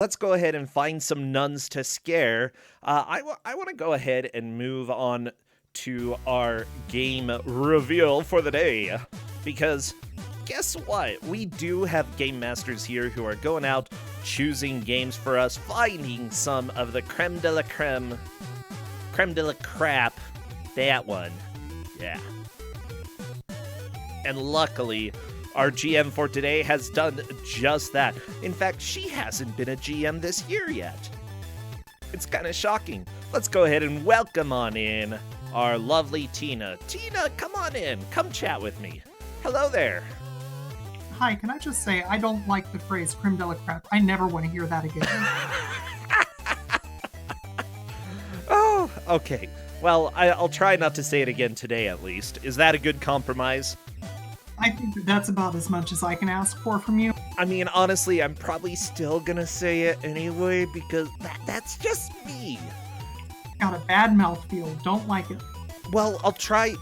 Let's go ahead and find some nuns to scare. I want to go ahead and move on to our game reveal for the day. Because guess what? We do have game masters here who are going out, choosing games for us, finding some of the creme de la crap. That one. Yeah. And luckily, our GM for today has done just that. In fact, she hasn't been a GM this year yet. It's kind of shocking. Let's go ahead and welcome on in our lovely Tina. Tina, come on in. Come chat with me. Hello there. Hi, can I just say, I don't like the phrase creme de la crap. I never want to hear that again. Oh, okay. Well, I'll try not to say it again today, at least. Is that a good compromise? I think that's about as much as I can ask for from you. I mean, honestly, I'm probably still gonna say it anyway, because that's just me. Got a bad mouthfeel. Don't like it. Well, I'll try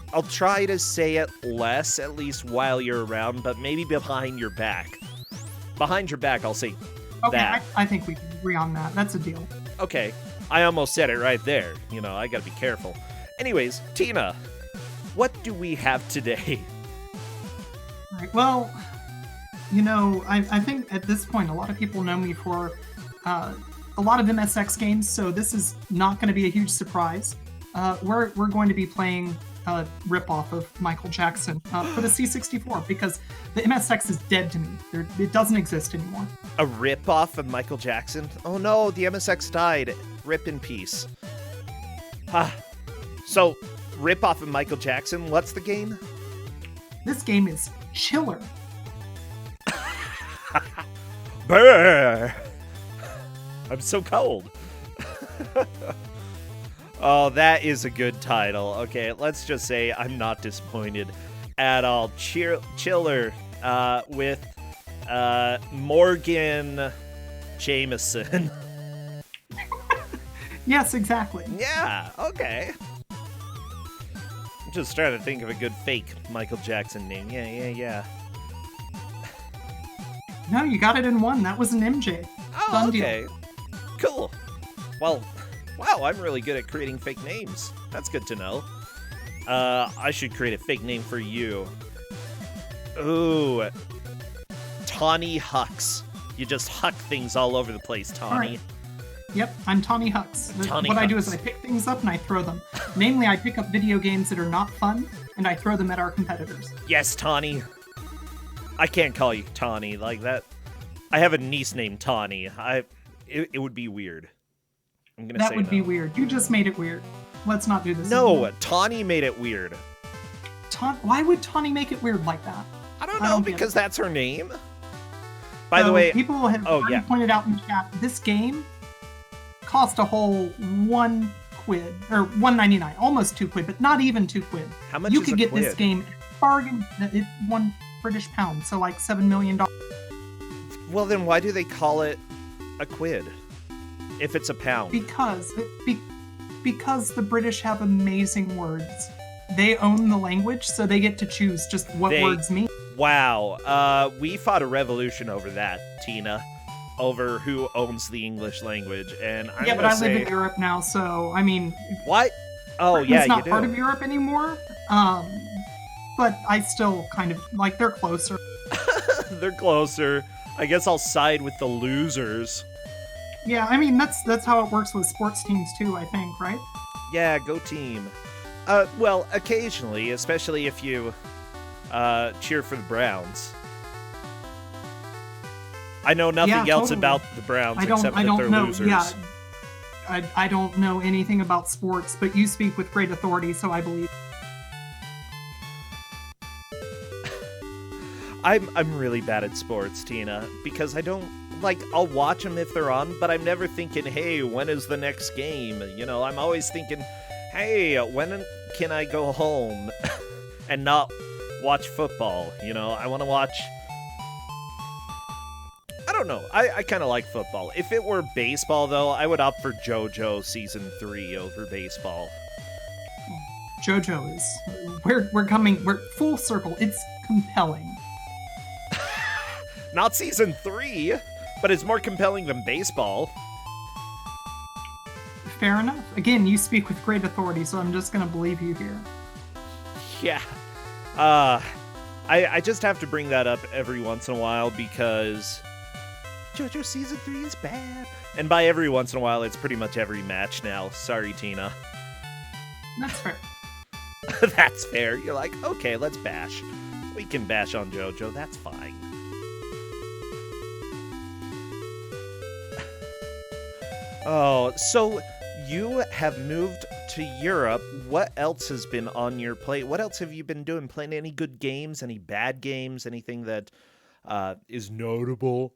to say it less, at least while you're around, but maybe behind your back. Behind your back, I'll say Okay, that. I think we can agree on that. That's a deal. Okay, I almost said it right there. You know, I gotta be careful. Anyways, Tina, what do we have today? All right, well, you know, I think at this point, a lot of people know me for a lot of MSX games, so this is not going to be a huge surprise. We're going to be playing a ripoff of Michael Jackson for the C64 because the MSX is dead to me. It doesn't exist anymore. A rip-off of Michael Jackson? Oh no, the MSX died. Rip in peace. So, rip-off of Michael Jackson, what's the game? This game is Chiller. Brr! I'm so cold. Oh, that is a good title. Okay, let's just say I'm not disappointed at all. Chiller with Morgan Jameson. Yes, exactly. Yeah, okay. I'm just trying to think of a good fake Michael Jackson name. Yeah. No, you got it in one. That was an MJ. Oh, Done okay. deal. Cool. Well, wow, I'm really good at creating fake names. That's good to know. I should create a fake name for you. Ooh. Tawny Hucks. You just huck things all over the place, Tawny. Right. Yep, I'm Tawny Hucks. Tawny what I do Hucks. is I pick things up and I throw them. Namely, I pick up video games that are not fun, and I throw them at our competitors. Yes, Tawny. I can't call you Tawny like that. I have a niece named Tawny. It would be weird. I'm gonna say That would no. be weird. You just made it weird. Let's not do this No, anymore. Tawny made it weird. Why would Tawny make it weird like that? I don't I know, don't get because it. that's her name. By the So way, people have already pointed out in the chat, this game cost a whole £1 or $1.99, almost £2, but not even £2. how much You is could a get quid? this game at bargain. It's £1, so like $7 million. Well, then why do they call it a quid if it's a pound? Because the British have amazing words. They own the language, so they get to choose just what words mean. Wow. We fought a revolution over that, Tina, over who owns the English language, and I'm Yeah, but gonna I say, live in Europe now, so I mean, what? Oh, Britain's yeah, you not do. part of Europe anymore. But I still kind of like they're closer. They're closer. I guess I'll side with the losers. Yeah, I mean that's how it works with sports teams too. I think, right? Yeah, go team. Well, occasionally, especially if you cheer for the Browns. I know nothing Yeah, else totally. about the Browns I don't except that they're know. losers. Yeah, I don't know anything about sports, but you speak with great authority, so I believe. I'm really bad at sports, Tina, because I don't, like, I'll watch them if they're on, but I'm never thinking, hey, when is the next game? You know, I'm always thinking, hey, when can I go home and not watch football? You know, I want to watch... I don't know. I kind of like football. If it were baseball, though, I would opt for JoJo Season 3 over baseball. JoJo is we're full circle. It's compelling. Not Season 3! but it's more compelling than baseball. Fair enough. Again, you speak with great authority, so I'm just going to believe you here. Yeah. I just have to bring that up every once in a while because JoJo Season 3 is bad. And by every once in a while, it's pretty much every match now. Sorry, Tina. That's fair. That's fair. You're like, okay, let's bash. We can bash on JoJo. That's fine. Oh, so you have moved to Europe. What else has been on your plate? What else have you been doing? Playing any good games? Any bad games? Anything that is notable?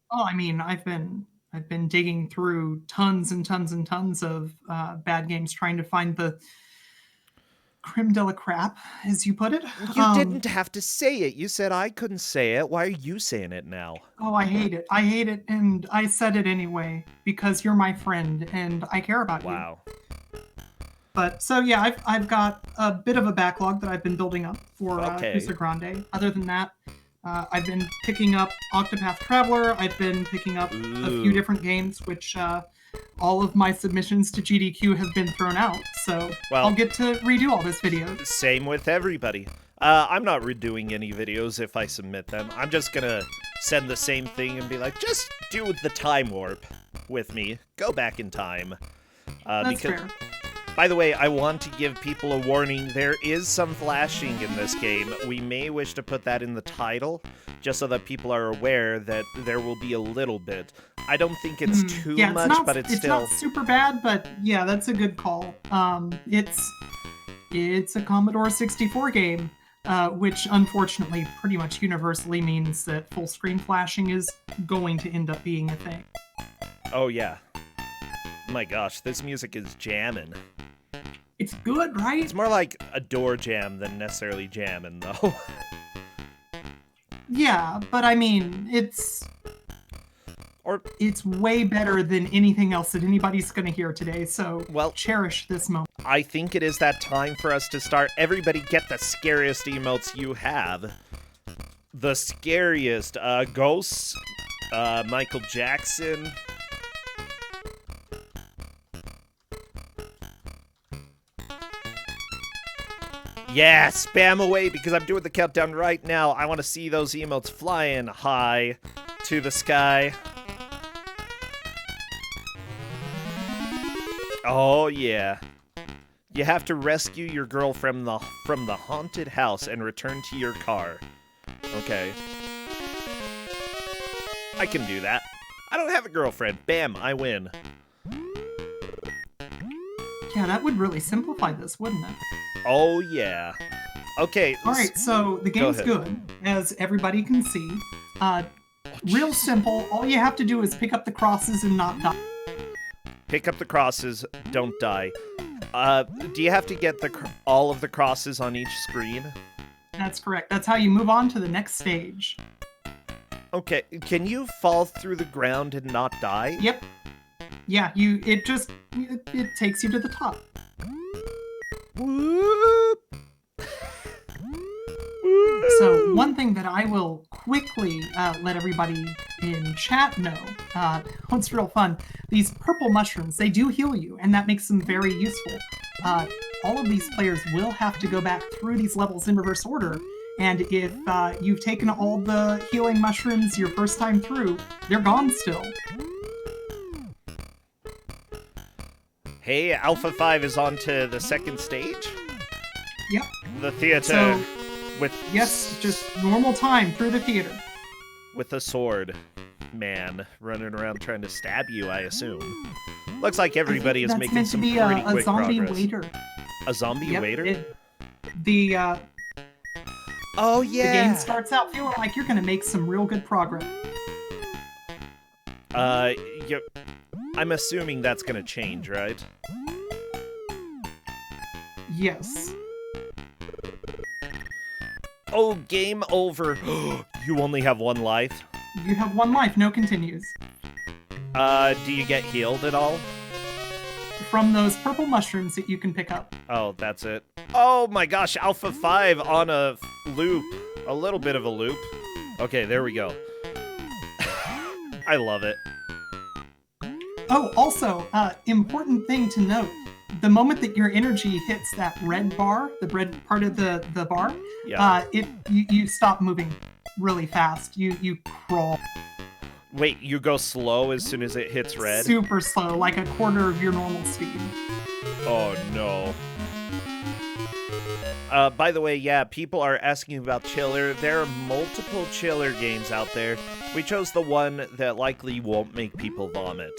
Oh, I mean, I've been digging through tons and tons and tons of bad games, trying to find the creme de la crap, as you put it. You didn't have to say it. You said I couldn't say it. Why are you saying it now? Oh, I hate it. I hate it, and I said it anyway because you're my friend and I care about you. Wow. But so yeah, I've got a bit of a backlog that I've been building up for Ku5ogrande. Other than that, I've been picking up Octopath Traveler. I've been picking up a few different games, which all of my submissions to GDQ have been thrown out. So I'll get to redo all this video. Same with everybody. I'm not redoing any videos if I submit them. I'm just gonna send the same thing and be like, just do the time warp with me. Go back in time. That's fair. By the way, I want to give people a warning. There is some flashing in this game. We may wish to put that in the title, just so that people are aware that there will be a little bit. I don't think it's too much, but it's still... It's not super bad, but yeah, that's a good call. It's a Commodore 64 game, which unfortunately pretty much universally means that full screen flashing is going to end up being a thing. Oh, yeah. My gosh, this music is jamming. It's good, right? It's more like a door jam than necessarily jamming, though. Yeah, but I mean, it's way better than anything else that anybody's going to hear today, so cherish this moment. I think it is that time for us to start. Everybody get the scariest emotes you have. The scariest. Ghosts, Michael Jackson... Yeah, spam away because I'm doing the countdown right now. I want to see those emotes flying high to the sky. Oh, yeah. You have to rescue your girl from the haunted house and return to your car. Okay. I can do that. I don't have a girlfriend. Bam, I win. Yeah, that would really simplify this, wouldn't it? Oh, yeah. Okay. Alright, so the game's good, as everybody can see. Real simple. All you have to do is pick up the crosses and not die. Pick up the crosses, don't die. Do you have to get all of the crosses on each screen? That's correct. That's how you move on to the next stage. Okay, can you fall through the ground and not die? Yep. Yeah, it takes you to the top. Whoop. So one thing that I will quickly let everybody in chat know, what's real fun, these purple mushrooms, they do heal you, and that makes them very useful. All of these players will have to go back through these levels in reverse order, and if you've taken all the healing mushrooms your first time through, they're gone still. Hey, Alpha 5 is on to the second stage? Yep. The theater so, with... Yes, just normal time through the theater. With a sword. Man, running around trying to stab you, I assume. Looks like everybody is making some pretty quick progress. That's meant to be a zombie waiter. A zombie waiter? Oh, yeah. The game starts out feeling like you're going to make some real good progress. I'm assuming that's going to change, right? Yes. Oh, game over. You only have one life? You have one life, no continues. Do you get healed at all? From those purple mushrooms that you can pick up. Oh, that's it. Oh my gosh, Alpha 5 on a loop. A little bit of a loop. Okay, there we go. I love it. Oh, also, important thing to note. The moment that your energy hits that red bar, the red part of the bar, Yeah. You stop moving really fast. You crawl Wait, you go slow as soon as it hits red? super slow, like a quarter of your normal speed. Oh, no. By the way, yeah, people are asking about Chiller. There are multiple Chiller games out there. We chose the one that likely won't make people vomit.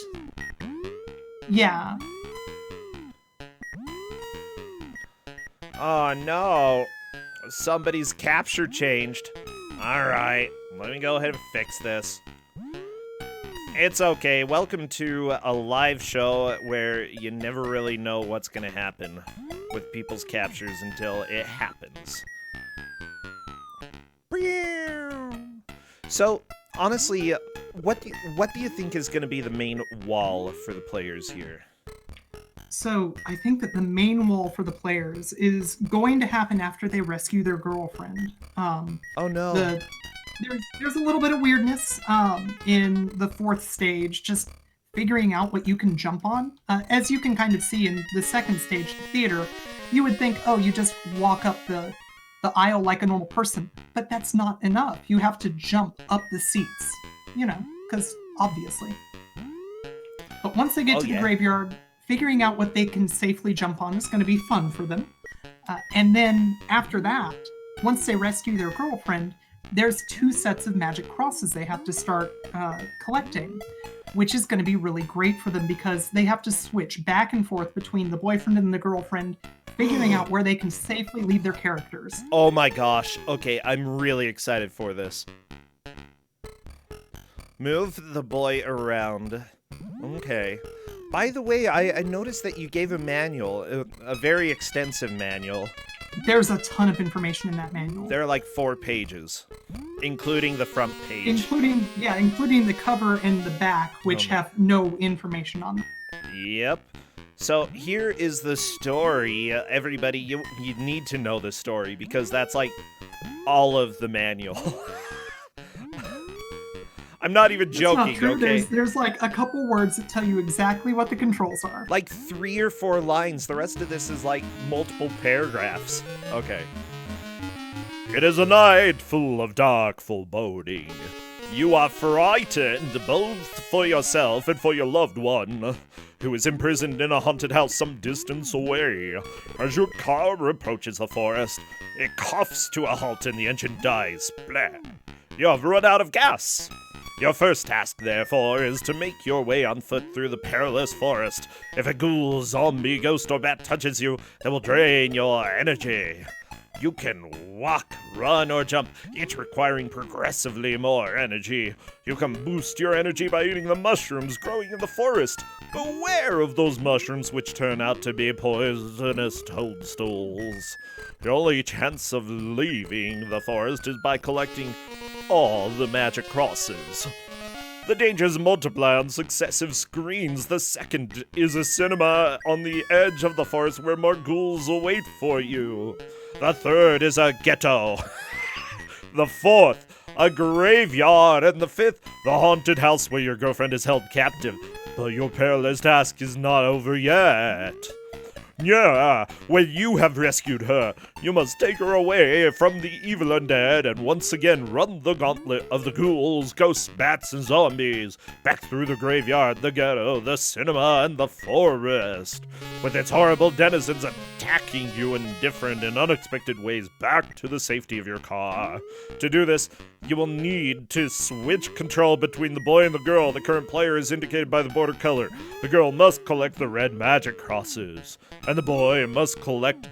Yeah. Oh, no. Somebody's capture changed. Alright, let me go ahead and fix this. It's okay. Welcome to a live show where you never really know what's going to happen with people's captures until it happens. So, honestly, what do you think is going to be the main wall for the players here? So I think that the main wall for the players is going to happen after they rescue their girlfriend. Oh no. There's a little bit of weirdness in the fourth stage, just figuring out what you can jump on. As you can kind of see in the second stage, the theater, you would think, oh, you just walk up the aisle like a normal person, but that's not enough. You have to jump up the seats, because obviously. But once they get to the graveyard, figuring out what they can safely jump on is going to be fun for them. And then after that, once they rescue their girlfriend, there's 2 sets of magic crosses they have to start collecting, which is going to be really great for them because they have to switch back and forth between the boyfriend and the girlfriend, figuring out where they can safely leave their characters. Oh my gosh. Okay, I'm really excited for this. Move the boy around. Okay. By the way, I noticed that you gave a manual, a very extensive manual. There's a ton of information in that manual. There are like 4 pages, including the front page. Including the cover and the back, which have no information on them. Yep. So here is the story. Everybody, you need to know the story because that's like all of the manual. I'm not even joking, not true. Okay? There's like a couple words that tell you exactly what the controls are. Like 3 or 4 lines. The rest of this is like multiple paragraphs. Okay. It is a night full of dark foreboding. You are frightened both for yourself and for your loved one, who is imprisoned in a haunted house some distance away. As your car approaches the forest, it coughs to a halt and the engine dies. Blah. You have run out of gas. Your first task, therefore, is to make your way on foot through the perilous forest. If a ghoul, zombie, ghost, or bat touches you, they will drain your energy. You can walk, run, or jump, each requiring progressively more energy. You can boost your energy by eating the mushrooms growing in the forest. Beware of those mushrooms which turn out to be poisonous toadstools. Your only chance of leaving the forest is by collecting all the magic crosses. The dangers multiply on successive screens. The second is a cinema on the edge of the forest where more ghouls await for you. The third is a ghetto. The fourth, a graveyard. And the fifth, the haunted house where your girlfriend is held captive. But your perilous task is not over yet. Yeah, when you have rescued her, you must take her away from the evil undead and once again run the gauntlet of the ghouls, ghosts, bats, and zombies, back through the graveyard, the ghetto, the cinema, and the forest, with its horrible denizens attacking you in different and unexpected ways back to the safety of your car. To do this, you will need to switch control between the boy and the girl. The current player is indicated by the border color. The girl must collect the red magic crosses, and the boy must collect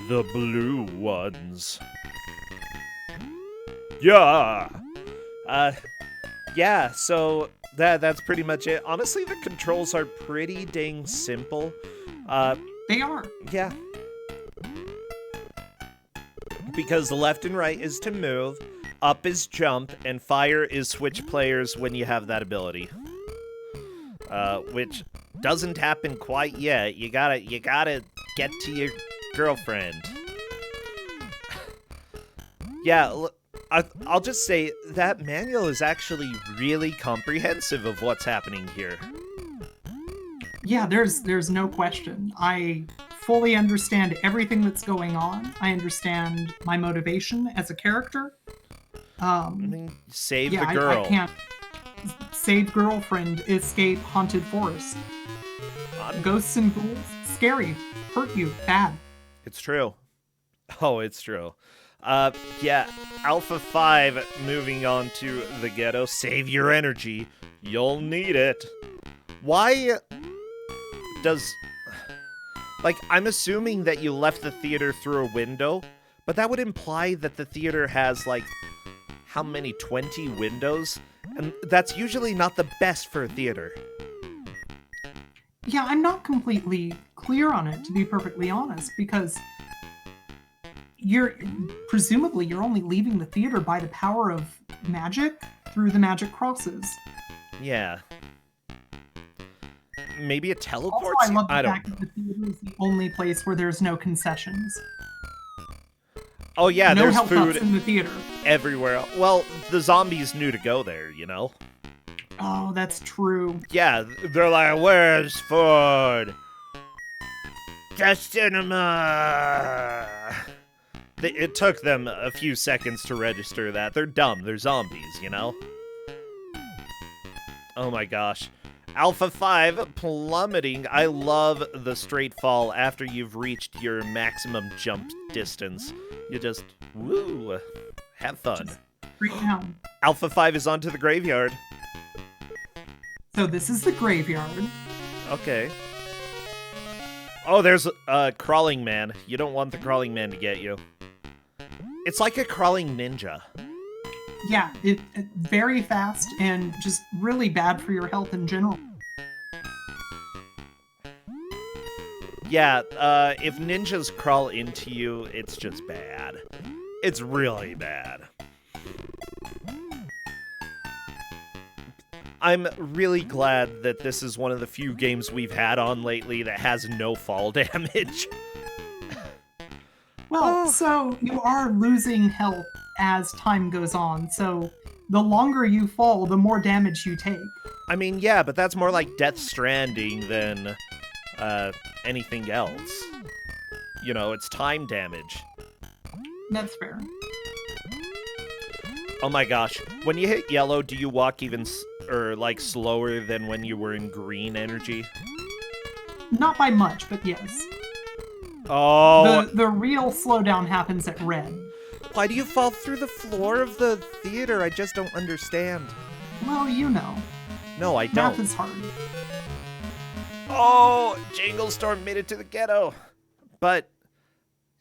the blue ones. Yeah. Yeah, so that's pretty much it. Honestly, the controls are pretty dang simple. They are. Yeah. Because the left and right is to move, up is jump, and fire is switch players when you have that ability. Which doesn't happen quite yet. You gotta get to your girlfriend. Yeah, I'll just say that manual is actually really comprehensive of what's happening here. Yeah, there's no question. I fully understand everything that's going on. I understand my motivation as a character. I mean, save Yeah, the girl. I can't save girlfriend, escape haunted forest. Ghosts and ghouls, scary, hurt you, bad. It's true. Oh, it's true. Yeah, Alpha 5 moving on to the ghetto. Save your energy. You'll need it. Why does... Like, I'm assuming that you left the theater through a window, but that would imply that the theater has, like, how many, 20 windows? And that's usually not the best for a theater. Yeah, I'm not completely clear on it, to be perfectly honest, because presumably you're only leaving the theater by the power of magic through the magic crosses. Yeah. Maybe it Also, teleports I you? love the I don't fact that the theater is the only place where there's no concessions. Oh yeah, No there's health ups food in the theater. everywhere. Well, the zombies knew to go there, you know? Oh, that's true. Yeah, they're like, where's food? The cinema! It took them a few seconds to register that. They're dumb. They're zombies, you know? Oh my gosh. Alpha 5 plummeting. I love the straight fall after you've reached your maximum jump distance. You just, woo, have fun. Straight down. Alpha 5 is onto the graveyard. So this is the graveyard. Okay. Oh, there's a crawling man. You don't want the crawling man to get you. It's like a crawling ninja. Yeah, it very fast and just really bad for your health in general. Yeah, if ninjas crawl into you, it's just bad. It's really bad. I'm really glad that this is one of the few games we've had on lately that has no fall damage. Well, so you are losing health as time goes on, so the longer you fall, the more damage you take. I mean, yeah, but that's more like Death Stranding than anything else. You know, it's time damage. That's fair. Oh my gosh. When you hit yellow, do you walk even slower than when you were in green energy? Not by much, but yes. Oh. The real slowdown happens at red. Why do you fall through the floor of the theater? I just don't understand. Well, you know. No, I Math don't. is hard. Oh, Jinglestorm made it to the ghetto. But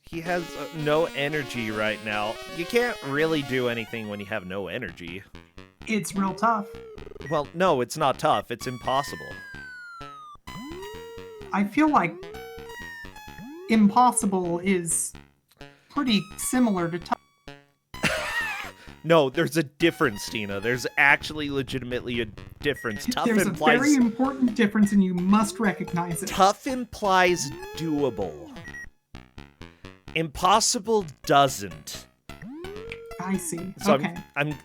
he has no energy right now. You can't really do anything when you have no energy. It's real tough. Well, no, it's not tough. It's impossible. I feel like impossible is pretty similar to tough. No, there's a difference, Tina. There's actually legitimately a difference. Tough There's implies... a very important difference, and you must recognize it. Tough implies doable. Impossible doesn't. I see. So Okay. I'm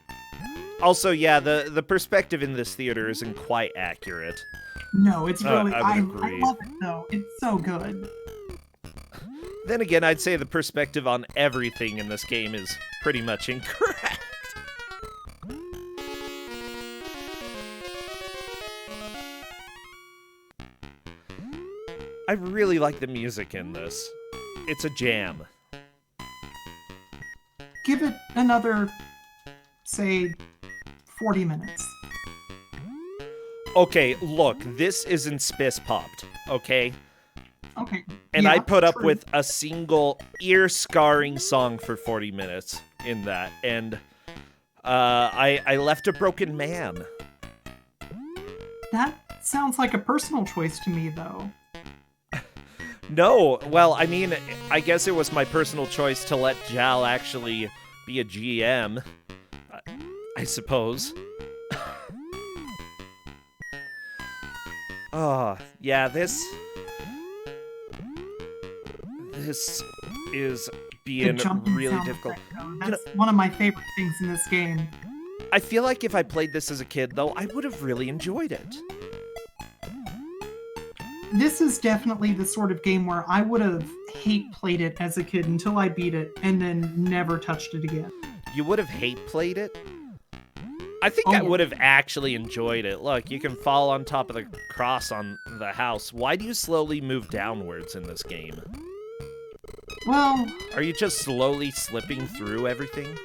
also, yeah, the perspective in this theater isn't quite accurate. No, it's really... I would I agree. love it, though. It's so good. Then again, I'd say the perspective on everything in this game is pretty much incorrect. I really like the music in this. It's a jam. Give it another, say, 40 minutes. Okay, look, this isn't Spiss Popped, okay? Okay. And yeah, I put up true. with a single ear-scarring song for 40 minutes in that, and I left a broken man. That sounds like a personal choice to me, though. No, well, I mean, I guess it was my personal choice to let Jal actually be a GM, I suppose. Oh, yeah, this is being jumping really sound difficult. effect, though. You know, That's one of my favorite things in this game. I feel like if I played this as a kid, though, I would have really enjoyed it. This is definitely the sort of game where I would have hate played it as a kid until I beat it and then never touched it again. You would have hate played it? I think Oh, I yeah. would have actually enjoyed it. Look, you can fall on top of the cross on the house. Why do you slowly move downwards in this game? Well, Are you just slowly slipping through everything?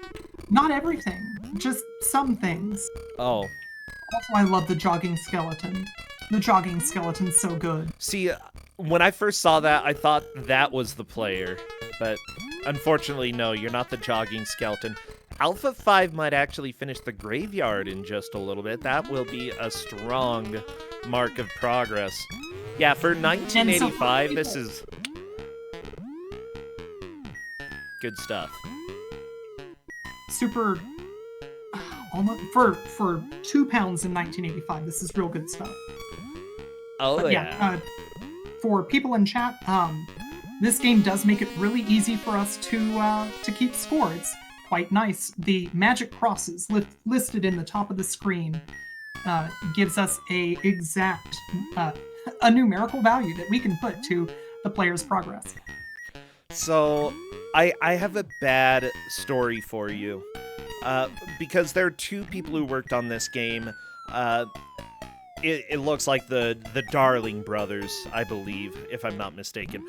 not everything, just some things. Oh. Also, I love the jogging skeleton. The jogging skeleton's so good. See, when I first saw that, I thought that was the player. But unfortunately, no, you're not the jogging skeleton. Alpha 5 might actually finish the graveyard in just a little bit. That will be a strong mark of progress. Yeah, for 1985, this is good stuff. Super. Almost for £2 in 1985. This is real good stuff. Oh, But yeah. For people in chat, this game does make it really easy for us to keep score. It's quite nice. The magic crosses listed in the top of the screen gives us a exact, a numerical value that we can put to the player's progress. So, I have a bad story for you. Because there are two people who worked on this game. It looks like the Darling brothers, I believe, if I'm not mistaken.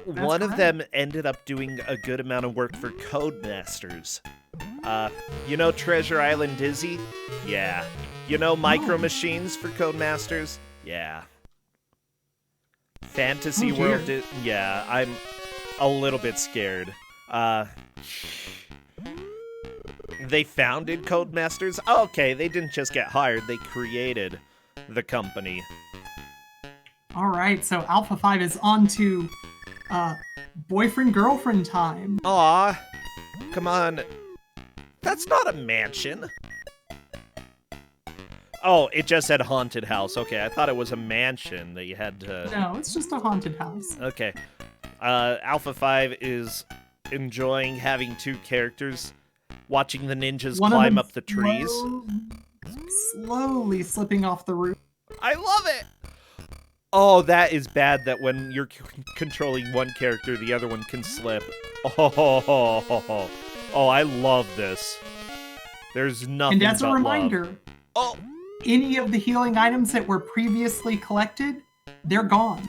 One of correct. them ended up doing a good amount of work for Codemasters. You know Treasure Island Dizzy? Yeah. You know Micro Machines for Codemasters? Yeah. Fantasy Oh, dear. World, yeah, I'm a little bit scared. They founded Codemasters? Oh, okay, they didn't just get hired, they created the company. All right, so Alpha 5 is on to boyfriend-girlfriend time. Aw, come on. That's not a mansion. Oh, it just said haunted house. Okay, I thought it was a mansion that you had to... No, it's just a haunted house. Okay. Alpha 5 is enjoying having two characters, watching the ninjas One of climb them up the trees. Slowly slipping off the roof. I love it! Oh, that is bad that when you're controlling one character, the other one can slip. Oh, I love this. There's nothing And as a but reminder, love. Oh, any of the healing items that were previously collected, they're gone.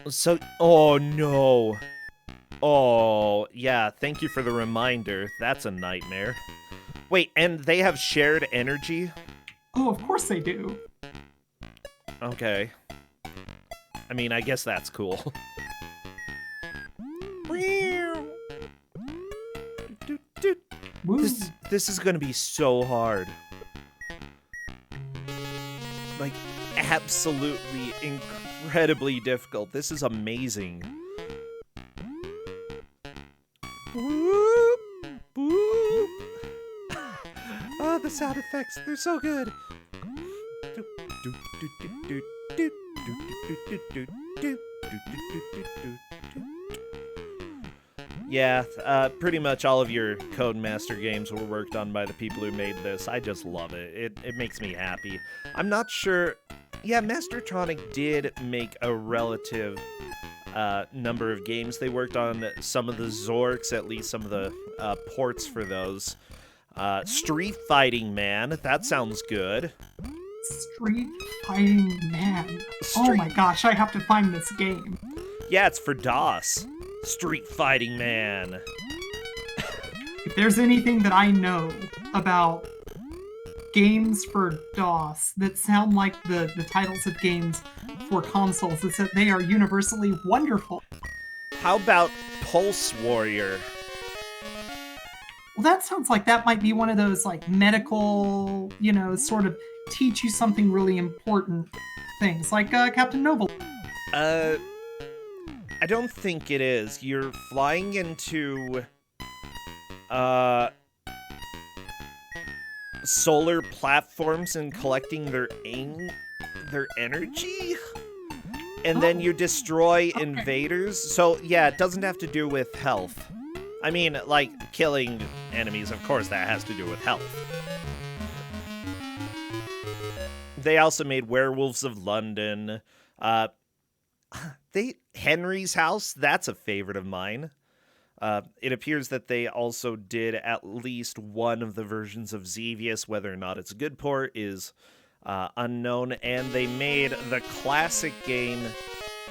so, oh no. Oh, yeah, thank you for the reminder. That's a nightmare. Wait, and they have shared energy? Oh, of course they do. Okay. I mean, I guess that's cool. Woo. This is gonna be so hard. Like, absolutely incredibly difficult. This is amazing. Whoop, whoop. Oh, the sound effects, they're so good. Yeah, pretty much all of your Codemaster games were worked on by the people who made this. I just love it. It makes me happy. I'm not sure... Yeah, Mastertronic did make a relative number of games. They worked on some of the Zorks, at least some of the ports for those. Street Fighting Man, that sounds good. Street Fighting Man. Oh my gosh, I have to find this game. Yeah, it's for DOS. Street Fighting Man. If there's anything that I know about games for DOS that sound like the titles of games for consoles, it's that they are universally wonderful. How about Pulse Warrior? Well, that sounds like that might be one of those like medical, sort of teach you something really important things, like Captain Noble. I don't think it is. You're flying into solar platforms and collecting their energy, and then you destroy invaders. So yeah, it doesn't have to do with health. I mean, like, killing enemies, of course that has to do with health. They also made Werewolves of London. Henry's House, that's a favorite of mine. It appears that they also did at least one of the versions of Xevious. Whether or not it's a good port is unknown. And they made the classic game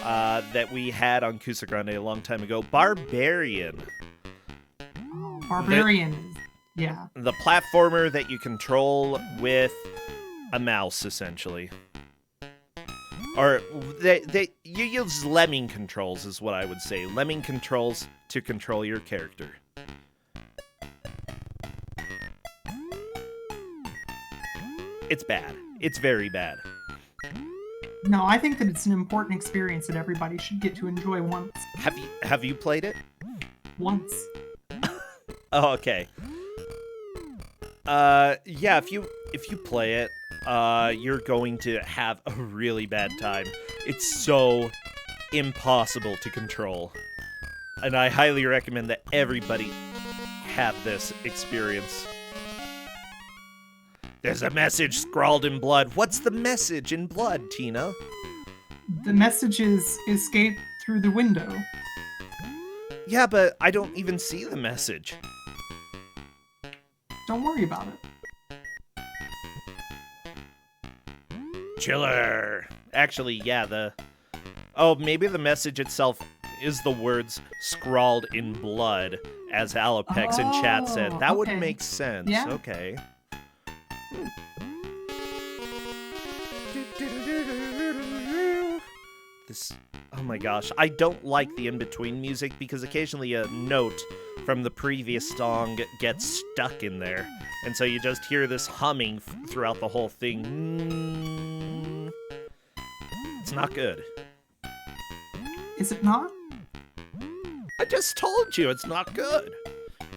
that we had on Ku5ogrande a long time ago, Barbarian. Oh, Barbarian is, yeah. The platformer that you control with a mouse, essentially. Or you use lemming controls is what I would say. Lemming controls to control your character. It's bad. It's very bad. No, I think that it's an important experience that everybody should get to enjoy once. Have you played it? Once. Oh, okay. Yeah, if you play it, you're going to have a really bad time. It's so impossible to control. And I highly recommend that everybody have this experience. There's a message scrawled in blood. What's the message in blood, Tina? The message is escape through the window. Yeah, but I don't even see the message. Don't worry about it. Chiller. Actually, yeah, oh, maybe the message itself is the words scrawled in blood, as Alopex in chat said. That would make sense. Yeah. Okay. This, oh my gosh, I don't like the in-between music because occasionally a note from the previous song gets stuck in there. And so you just hear this humming throughout the whole thing. It's not good. Is it not? I just told you it's not good.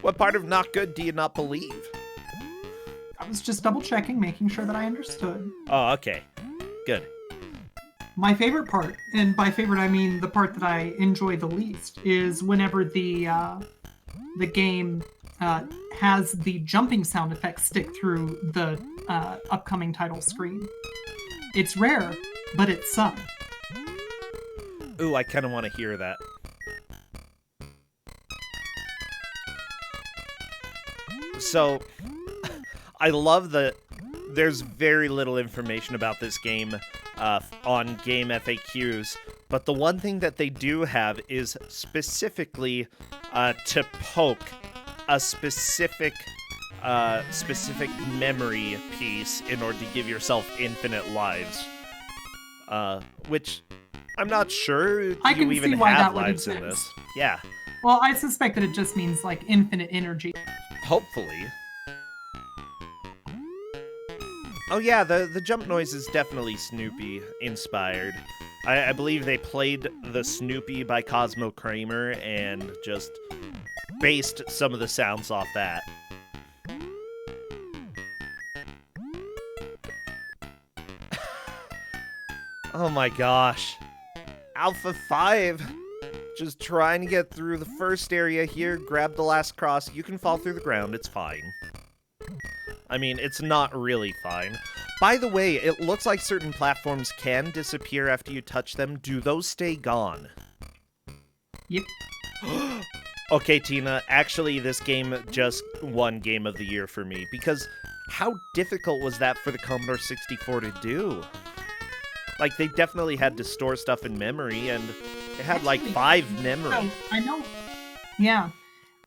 What part of not good do you not believe? I was just double checking, making sure that I understood. Oh, okay. Good. My favorite part, and by favorite I mean the part that I enjoy the least, is whenever the game has the jumping sound effects stick through the upcoming title screen. It's rare, but it's some. Ooh, I kind of want to hear that. So, I love that there's very little information about this game on game FAQs, but the one thing that they do have is specifically to poke a specific memory piece in order to give yourself infinite lives, which I'm not sure you even have lives in this. Yeah. Well, I suspect that it just means like infinite energy. Hopefully. Oh yeah, the jump noise is definitely Snoopy inspired. I believe they played the Snoopy by Cosmo Kramer and just based some of the sounds off that. Oh my gosh. Alpha 5. Just trying to get through the first area here, grab the last cross. You can fall through the ground, it's fine. I mean, it's not really fine. By the way, it looks like certain platforms can disappear after you touch them. Do those stay gone? Yep. Okay, Tina, actually this game just won Game of the Year for me, because how difficult was that for the Commodore 64 to do? Like, they definitely had to store stuff in memory, and it had like 5 memory. Oh, I know. Yeah.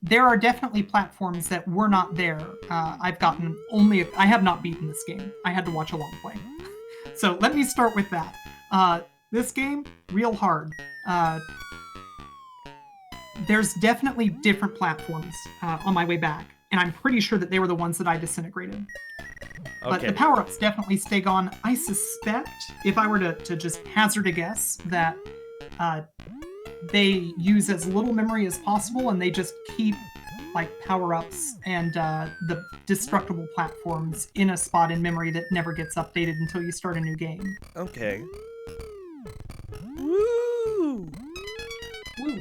There are definitely platforms that were not there. I have not beaten this game. I had to watch a long play. So let me start with that. This game, real hard. There's definitely different platforms on my way back, and I'm pretty sure that they were the ones that I disintegrated. Okay. But the power-ups definitely stay gone. I suspect, if I were to just hazard a guess, that they use as little memory as possible, and they just keep like power-ups and the destructible platforms in a spot in memory that never gets updated until you start a new game. Okay. Woo! Woo.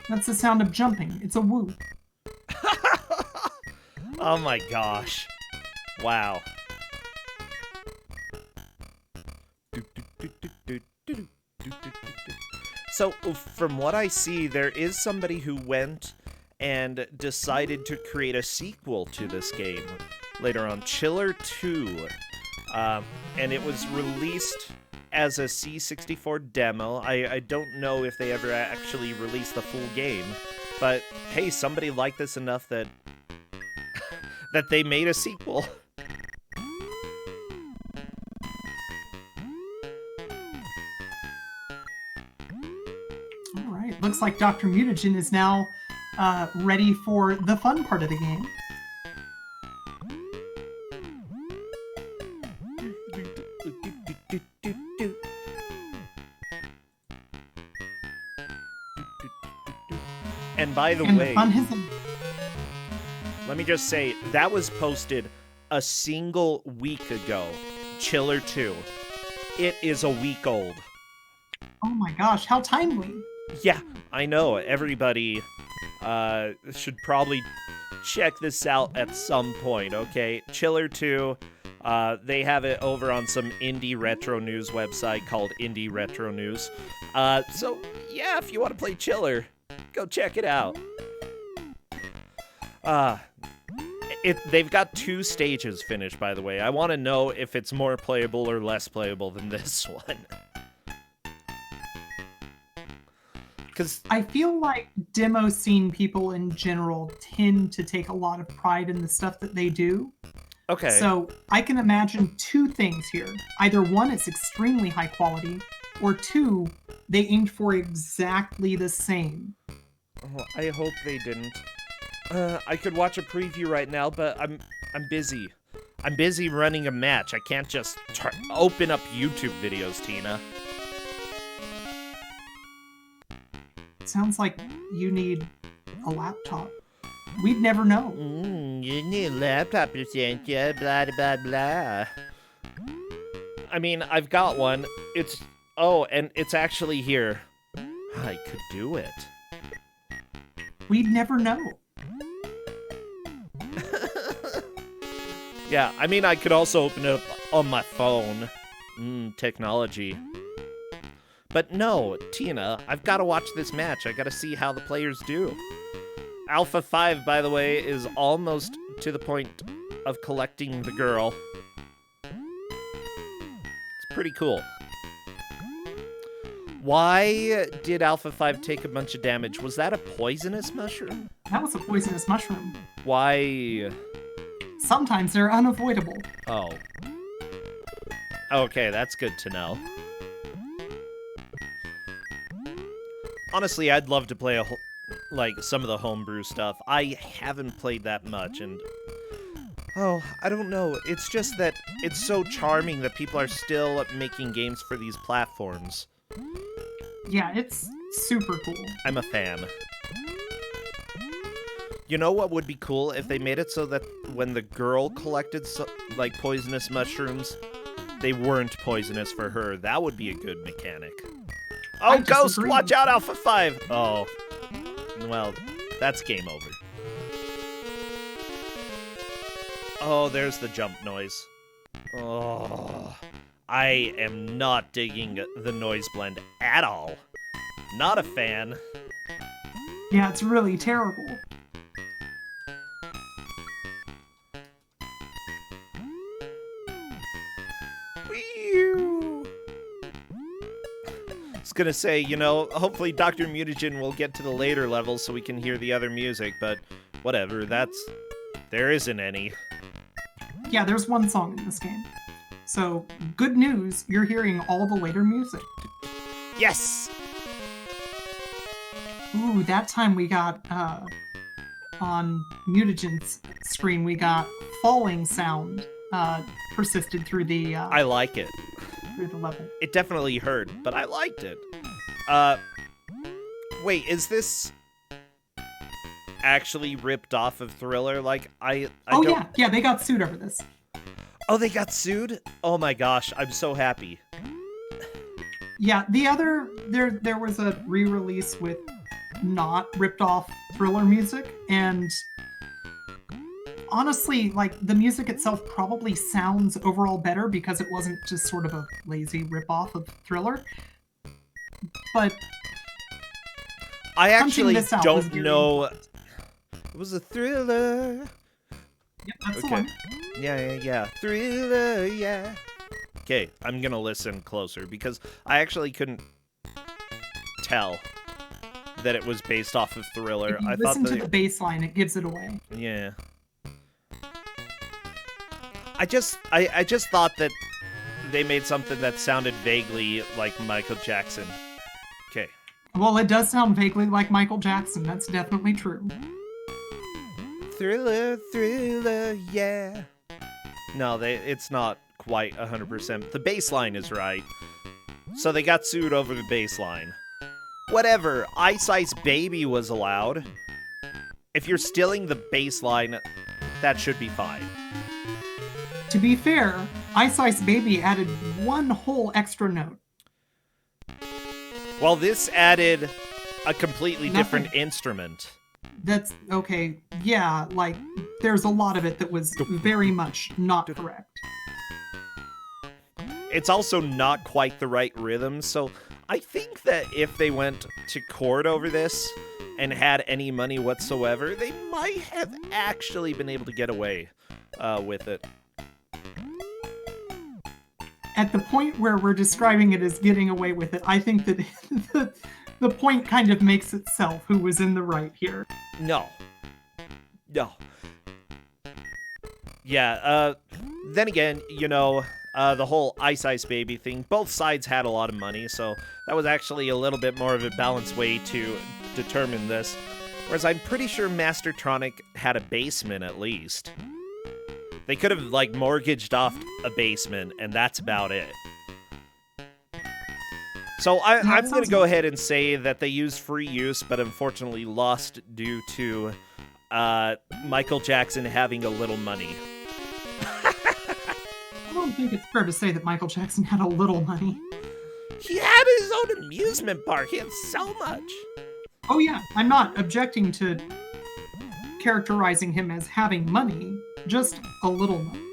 That's the sound of jumping. It's a woo. Oh my gosh. Wow. So, from what I see, there is somebody who went and decided to create a sequel to this game later on, Chiller 2. And it was released as a C64 demo. I don't know if they ever actually released the full game, but hey, somebody liked this enough that that they made a sequel. All right. Looks like Dr. Mutagen is now ready for the fun part of the game. And by the way, let me just say, that was posted a single week ago. Chiller 2. It is a week old. Oh my gosh, how timely. Yeah, I know. Everybody should probably check this out at some point, okay? Chiller 2, they have it over on some indie retro news website called Indie Retro News. So, yeah, if you want to play Chiller, go check it out. They've got 2 stages finished, by the way. I want to know if it's more playable or less playable than this one. Because I feel like demo scene people in general tend to take a lot of pride in the stuff that they do. Okay. So I can imagine 2 things here. Either 1, it's extremely high quality, or 2, they aimed for exactly the same. Oh, I hope they didn't. I could watch a preview right now, but I'm busy. I'm busy running a match. I can't just open up YouTube videos, Tina. Sounds like you need a laptop. We'd never know. You need a laptop, you think, yeah, blah, blah, blah. I mean, I've got one. And it's actually here. I could do it. We'd never know. Yeah, I mean, I could also open it up on my phone. Technology. But no, Tina, I've got to watch this match. I got to see how the players do. Alpha 5, by the way, is almost to the point of collecting the girl. It's pretty cool. Why did Alpha 5 take a bunch of damage? Was that a poisonous mushroom? That was a poisonous mushroom. Why? Sometimes they're unavoidable. Oh. Okay, that's good to know. Honestly, I'd love to play some of the homebrew stuff. I haven't played that much, and oh, I don't know. It's just that it's so charming that people are still making games for these platforms. Yeah, it's super cool. I'm a fan. You know what would be cool if they made it so that when the girl collected poisonous mushrooms, they weren't poisonous for her. That would be a good mechanic. Oh, Ghost! Watch out, Alpha 5! Oh. Well, that's game over. Oh, there's the jump noise. Oh. I am not digging the noise blend at all. Not a fan. Yeah, it's really terrible. I was gonna say, hopefully Dr. Mutagen will get to the later levels so we can hear the other music, but whatever, there isn't any. Yeah, there's 1 song in this game. So, good news, you're hearing all the later music. Yes! Ooh, that time we got, on Mutagen's screen, we got falling sound, persisted through the, I like it. Through the level. It definitely hurt, but I liked it. Wait, is this actually ripped off of Thriller? Yeah, they got sued over this. Oh, they got sued? Oh my gosh, I'm so happy. Yeah, the other there was a re-release with not ripped off Thriller music, and honestly, like, the music itself probably sounds overall better because it wasn't just sort of a lazy ripoff of Thriller. But I hunting actually this out was don't very know. important. It was a thriller. Yep, that's the Okay. one. Yeah. Thriller, yeah. Okay, I'm gonna listen closer because I actually couldn't tell that it was based off of Thriller. If you I thought listen to that. the bass line, it gives it away. Yeah. I just thought that they made something that sounded vaguely like Michael Jackson. Okay. Well, it does sound vaguely like Michael Jackson. That's definitely true. Thriller, yeah. No, it's not quite 100%. The bass line is right. So they got sued over the bass line. Whatever, Ice Ice Baby was allowed. If you're stealing the bass line, that should be fine. To be fair, Ice Ice Baby added one whole extra note. Well, this added a completely Nothing. different instrument. That's okay. Yeah, like, there's a lot of it that was very much not correct. It's also not quite the right rhythm, so I think that if they went to court over this and had any money whatsoever, they might have actually been able to get away with it. At the point where we're describing it as getting away with it, I think that the point kind of makes itself who was in the right here. No. Yeah, then again, the whole Ice Ice Baby thing, both sides had a lot of money, so that was actually a little bit more of a balanced way to determine this. Whereas I'm pretty sure Mastertronic had a basement at least. They could have, like, mortgaged off a basement, and that's about it. So I'm going to go ahead and say that they used free use, but unfortunately lost due to Michael Jackson having a little money. I don't think it's fair to say that Michael Jackson had a little money. He had his own amusement park. He had so much. Oh yeah, I'm not objecting to characterizing him as having money, just a little money.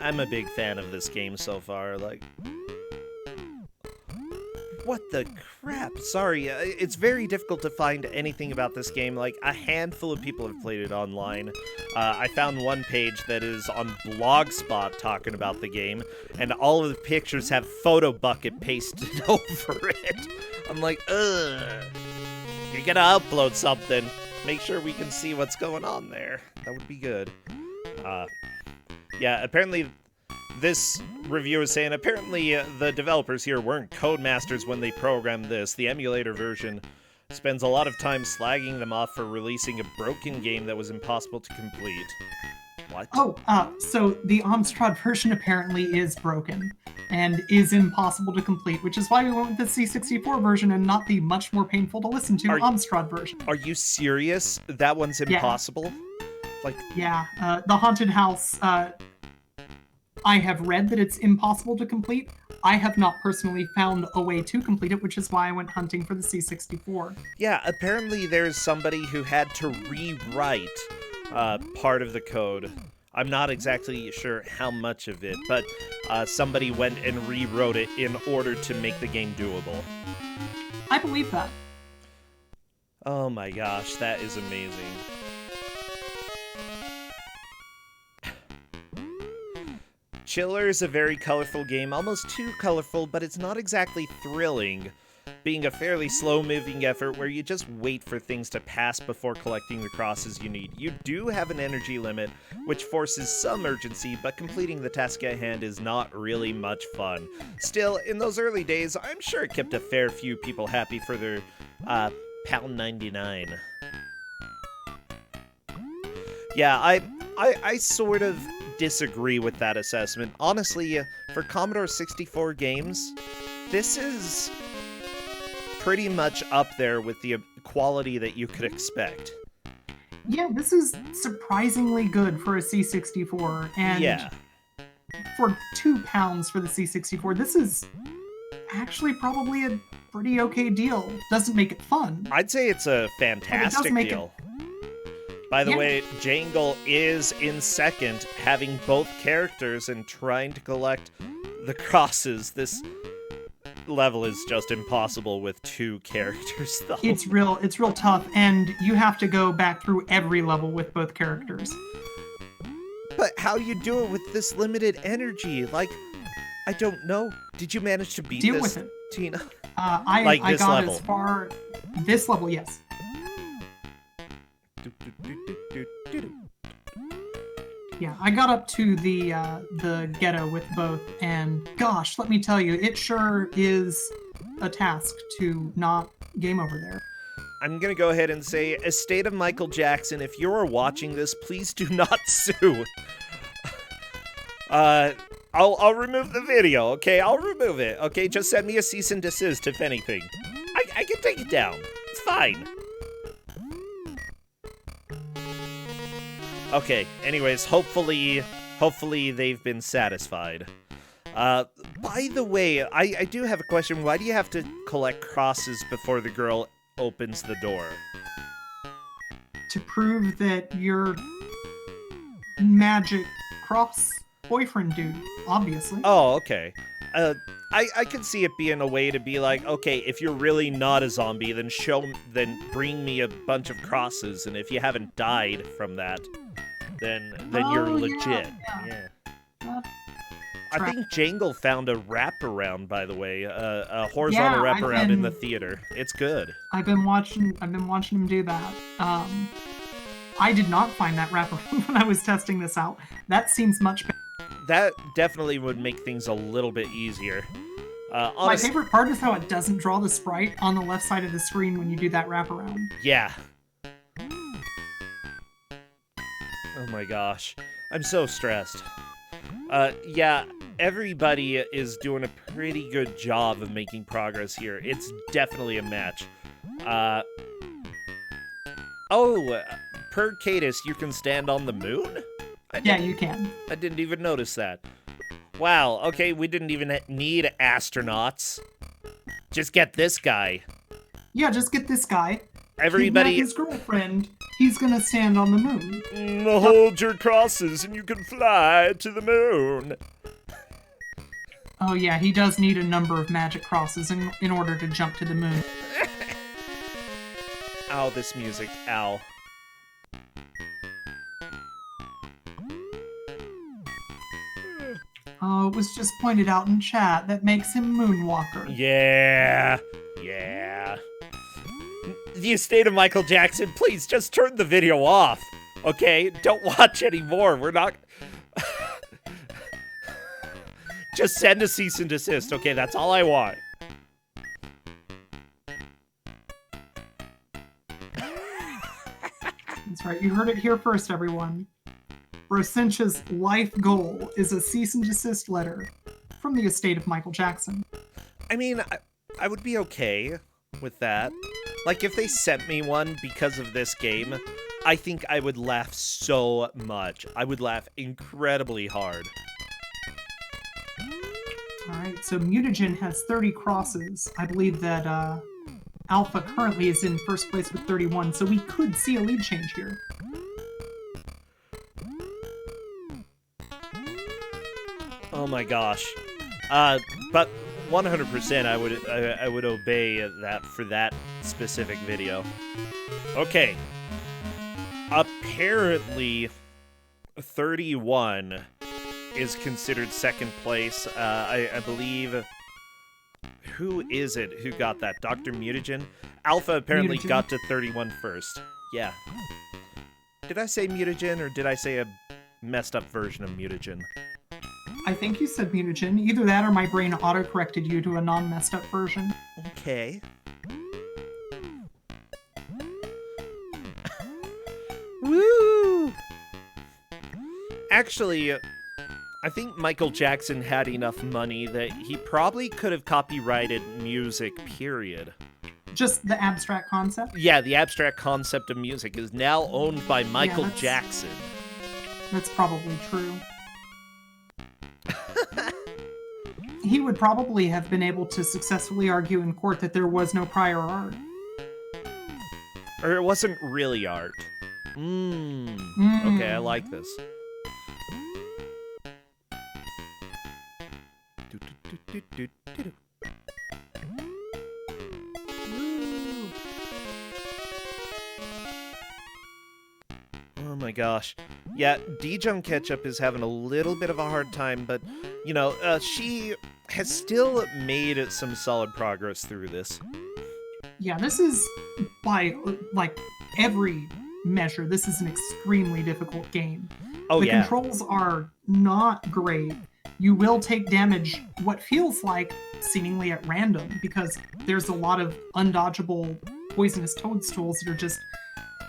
I'm a big fan of this game so far. Like, what the crap? Sorry, it's very difficult to find anything about this game. Like, a handful of people have played it online. I found one page that is on Blogspot talking about the game, and all of the pictures have photo bucket pasted over it. I'm like, ugh. You gotta upload something. Make sure we can see what's going on there. That would be good. Yeah, apparently this review is saying, apparently the developers here weren't codemasters when they programmed this. The emulator version spends a lot of time slagging them off for releasing a broken game that was impossible to complete. What? Oh, so the Amstrad version apparently is broken and is impossible to complete, which is why we went with the C64 version and not the much more painful to listen to Amstrad version. Are you serious? That one's impossible? Like, yeah, the Haunted House, I have read that it's impossible to complete. I have not personally found a way to complete it, which is why I went hunting for the C64. Yeah, apparently there's somebody who had to rewrite part of the code. I'm not exactly sure how much of it, but somebody went and rewrote it in order to make the game doable. I believe that. Oh my gosh, that is amazing. Chiller is a very colorful game, almost too colorful, but it's not exactly thrilling, being a fairly slow-moving effort where you just wait for things to pass before collecting the crosses you need. You do have an energy limit, which forces some urgency, but completing the task at hand is not really much fun. Still, in those early days, I'm sure it kept a fair few people happy for their £1.99. Yeah, I sort of disagree with that assessment. Honestly, for Commodore 64 games, this is pretty much up there with the quality that you could expect. Yeah, this is surprisingly good for a C64, and Yeah. for £2 for the C64, this is actually probably a pretty okay deal. Doesn't make it fun. I'd say it's a fantastic make deal. By the way, Jangle is in second, having both characters and trying to collect the crosses. This level is just impossible with 2 characters, though. It's real tough, and you have to go back through every level with both characters. But how do you do it with this limited energy? Like, I don't know. Did you manage to beat Deal this, with it. Tina? I this got level. as far... This level, yes. Yeah, I got up to the ghetto with both, and gosh, let me tell you, it sure is a task to not game over there. I'm gonna go ahead and say, Estate of Michael Jackson, if you're watching this, please do not sue. I'll remove the video, okay? I'll remove it, okay? Just send me a cease and desist, if anything. I can take it down. It's fine. Okay, anyways, hopefully they've been satisfied. By the way, I do have a question. Why do you have to collect crosses before the girl opens the door? To prove that you're magic cross boyfriend dude, obviously. Oh, okay. I could see it being a way to be like, okay, if you're really not a zombie, then bring me a bunch of crosses, and if you haven't died from that, then you're legit. Yeah. I think Jangle found a wraparound, by the way, a horizontal wraparound in the theater. It's good. I've been watching him do that. I did not find that wraparound when I was testing this out. That seems much better. That definitely would make things a little bit easier. My favorite part is how it doesn't draw the sprite on the left side of the screen when you do that wraparound. Yeah. Oh my gosh. I'm so stressed. Yeah, everybody is doing a pretty good job of making progress here. It's definitely a match. Per Cadus, you can stand on the moon? Yeah, you can. I didn't even notice that. Wow, okay, we didn't even need astronauts. Just get this guy. Yeah, just get this guy. Everybody... Kidnap his girlfriend. He's gonna stand on the moon. Hold your crosses and you can fly to the moon. Oh yeah, he does need a number of magic crosses in order to jump to the moon. Ow, this music. Ow. Oh, it was just pointed out in chat that makes him Moonwalker. Yeah. Yeah. The Estate of Michael Jackson, please just turn the video off. Okay? Don't watch anymore. We're not... Just send a cease and desist. Okay, that's all I want. That's right. You heard it here first, everyone. Rocincha's life goal is a cease and desist letter from the Estate of Michael Jackson. I mean, I would be okay with that. Like, if they sent me one because of this game, I think I would laugh so much. I would laugh incredibly hard. Alright, so Mutagen has 30 crosses. I believe that Alpha currently is in first place with 31, so we could see a lead change here. Oh my gosh. But 100% I would obey that for that specific video. Okay. Apparently 31 is considered second place. I believe... Who is it who got that? Dr. Mutagen? Alpha apparently got to 31 first. Yeah. Did I say Mutagen or did I say a messed up version of Mutagen? I think you said Mutagen. Either that or my brain auto-corrected you to a non-messed up version. Okay. Woo! Actually, I think Michael Jackson had enough money that he probably could have copyrighted music, period. Just the abstract concept? Yeah, the abstract concept of music is now owned by Michael that's- Jackson. That's probably true. He would probably have been able to successfully argue in court that there was no prior art. Or it wasn't really art. Okay, I like this. Oh my gosh. Yeah, Dijun Ketchup is having a little bit of a hard time, but, you know, she has still made some solid progress through this. Yeah, this is, by, like, every measure, this is an extremely difficult game. Oh, the yeah. controls are not great. You will take damage, what feels like seemingly at random, because there's a lot of undodgeable poisonous toadstools that are just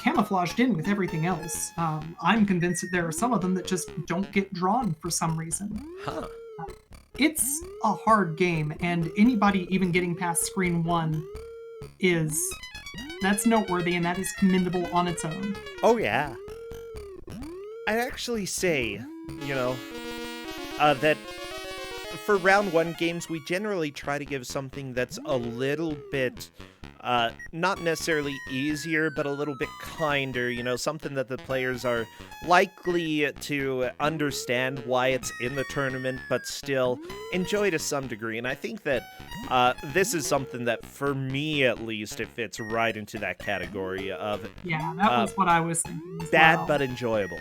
camouflaged in with everything else. I'm convinced that there are some of them that just don't get drawn for some reason. Huh. It's a hard game, and anybody even getting past screen 1 that's noteworthy, and that is commendable on its own. Oh, yeah. I'd actually say, you know, that for round 1 games, we generally try to give something that's a little bit, not necessarily easier, but a little bit kinder, you know, something that the players are likely to understand why it's in the tournament, but still enjoy to some degree. And I think that this is something that, for me at least, it fits right into that category of Yeah, that was what I was thinking as bad well. but enjoyable.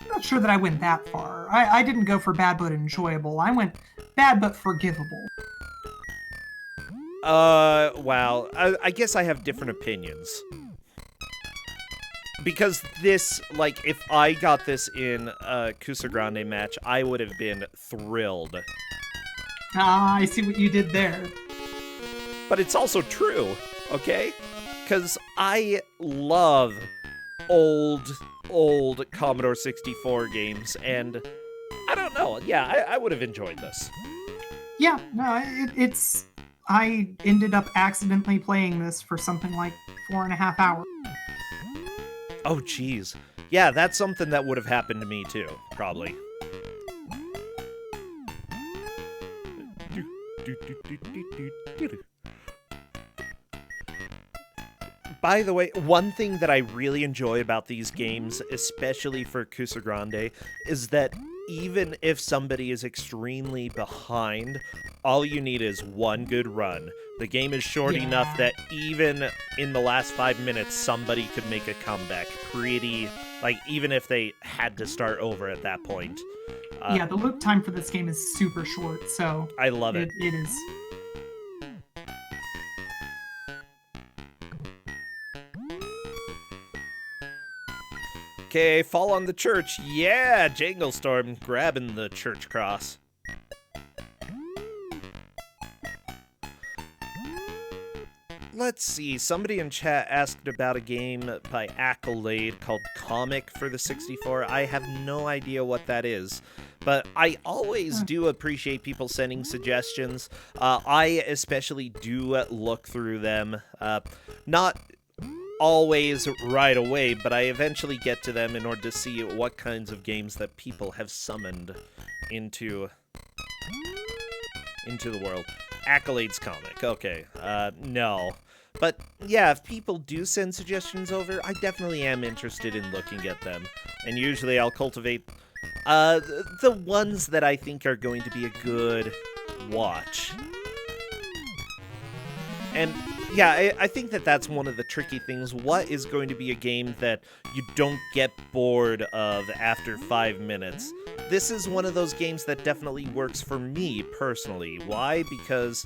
I'm not sure that I went that far. I didn't go for bad but enjoyable. I went bad but forgivable. Wow. I guess I have different opinions. Because this, like, if I got this in a Ku5ogrande match, I would have been thrilled. Ah, I see what you did there. But it's also true, okay? Because I love old Commodore 64 games, and I don't know. Yeah, I would have enjoyed this. Yeah, no, it's... I ended up accidentally playing this for something like 4.5 hours. Oh, jeez. Yeah, that's something that would have happened to me, too, probably. By the way, one thing that I really enjoy about these games, especially for Ku5ogrande, is that even if somebody is extremely behind, all you need is one good run. The game is short enough that even in the last 5 minutes, somebody could make a comeback. Even if they had to start over at that point. Yeah, the loop time for this game is super short, so... I love it. It is. Okay, fall on the church. Yeah, Jangle Storm grabbing the church cross. Let's see, somebody in chat asked about a game by Accolade called Comic for the 64. I have no idea what that is, but I always do appreciate people sending suggestions. I especially do look through them. Not always right away, but I eventually get to them in order to see what kinds of games that people have summoned into the world. Accolades Comic. Okay. No. But yeah, if people do send suggestions over, I definitely am interested in looking at them. And usually I'll cultivate the ones that I think are going to be a good watch. And yeah, I think that that's one of the tricky things. What is going to be a game that you don't get bored of after 5 minutes? This is one of those games that definitely works for me personally. Why? Because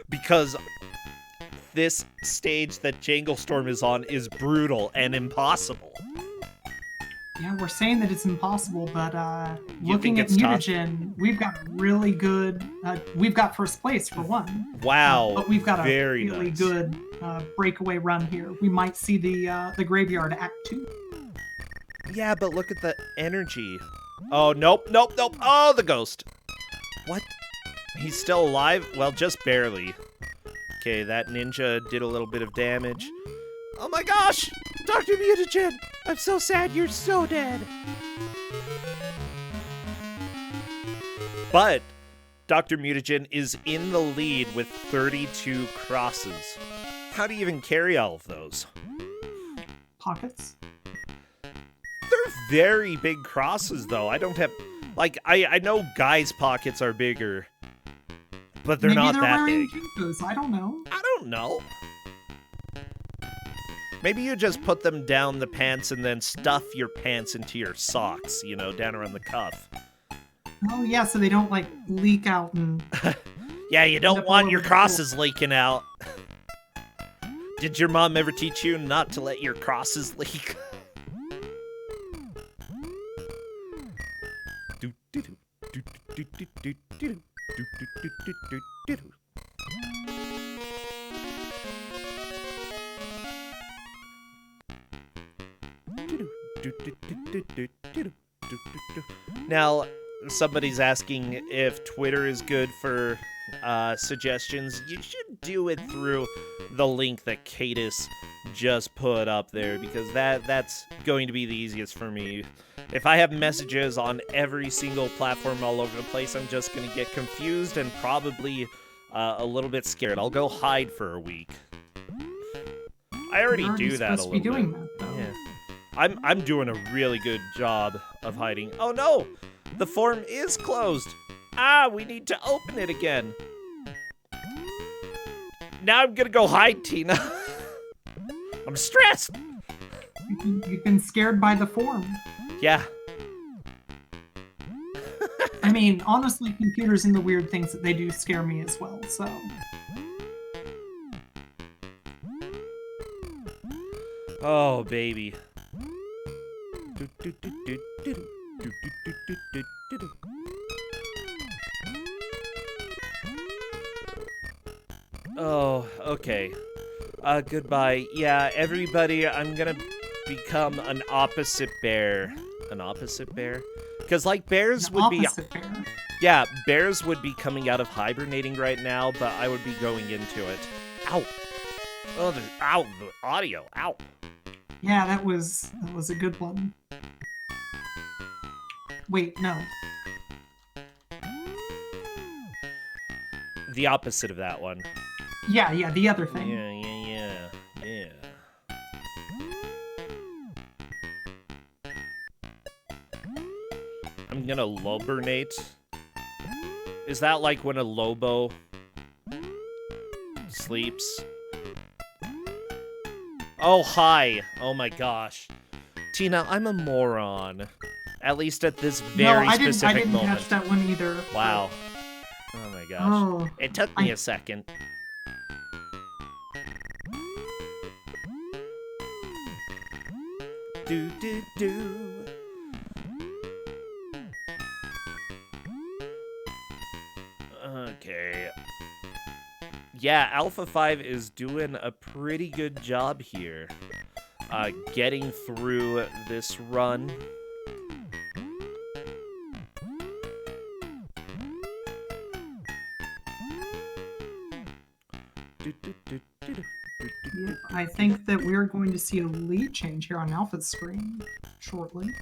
because this stage that Jangle Storm is on is brutal and impossible. Yeah, we're saying that it's impossible, but You looking think at it's tough? Mutagen, we've got really good... we've got first place, for one. Wow, But we've got a very really nice. good breakaway run here. We might see the Graveyard Act 2. Yeah, but look at the energy. Oh, nope, nope, nope. Oh, the ghost. What? He's still alive? Well, just barely. Okay, that ninja did a little bit of damage. Oh my gosh! Dr. Mutagen! I'm so sad you're so dead! But Dr. Mutagen is in the lead with 32 crosses. How do you even carry all of those? Pockets. They're very big crosses, though. I don't have... Like, I know guys' pockets are bigger, but they're not that big. Maybe they're wearing Jinkos. I don't know. I don't know. Maybe you just put them down the pants and then stuff your pants into your socks, you know, down around the cuff. Oh, yeah, so they don't, like, leak out and... Yeah, you don't want your crosses leaking out. Did your mom ever teach you not to let your crosses leak? Now, somebody's asking if Twitter is good for suggestions. You should do it through the link that Cadis just put up there, because that's going to be the easiest for me. If I have messages on every single platform all over the place, I'm just going to get confused and probably a little bit scared. I'll go hide for a week. I already do that a little bit. Doing that, though. Yeah. I'm doing a really good job of hiding. Oh no! The form is closed! Ah, we need to open it again. Now I'm gonna go hide, Tina. I'm stressed! You've been scared by the form. Yeah. I mean, honestly, computers and the weird things that they do scare me as well, so... Oh, baby. Oh, okay. Goodbye. Yeah, everybody, I'm gonna become an opposite bear. An opposite bear? Because, like, bears would be... Bear. Yeah, bears would be coming out of hibernating right now, but I would be going into it. Ow! Oh, ow, the audio. Ow. Yeah, that was a good one. Wait, no. The opposite of that one. Yeah, the other thing. Yeah. I'm gonna lobernate. Is that like when a lobo sleeps? Oh, hi. Oh my gosh. Tina, I'm a moron. At least at this very specific moment. I didn't catch that one either. Wow. Oh my gosh. Oh, it took me a second. Do. Okay. Yeah, Alpha 5 is doing a pretty good job here. Getting through this run. I think that we're going to see a lead change here on Alpha's screen shortly.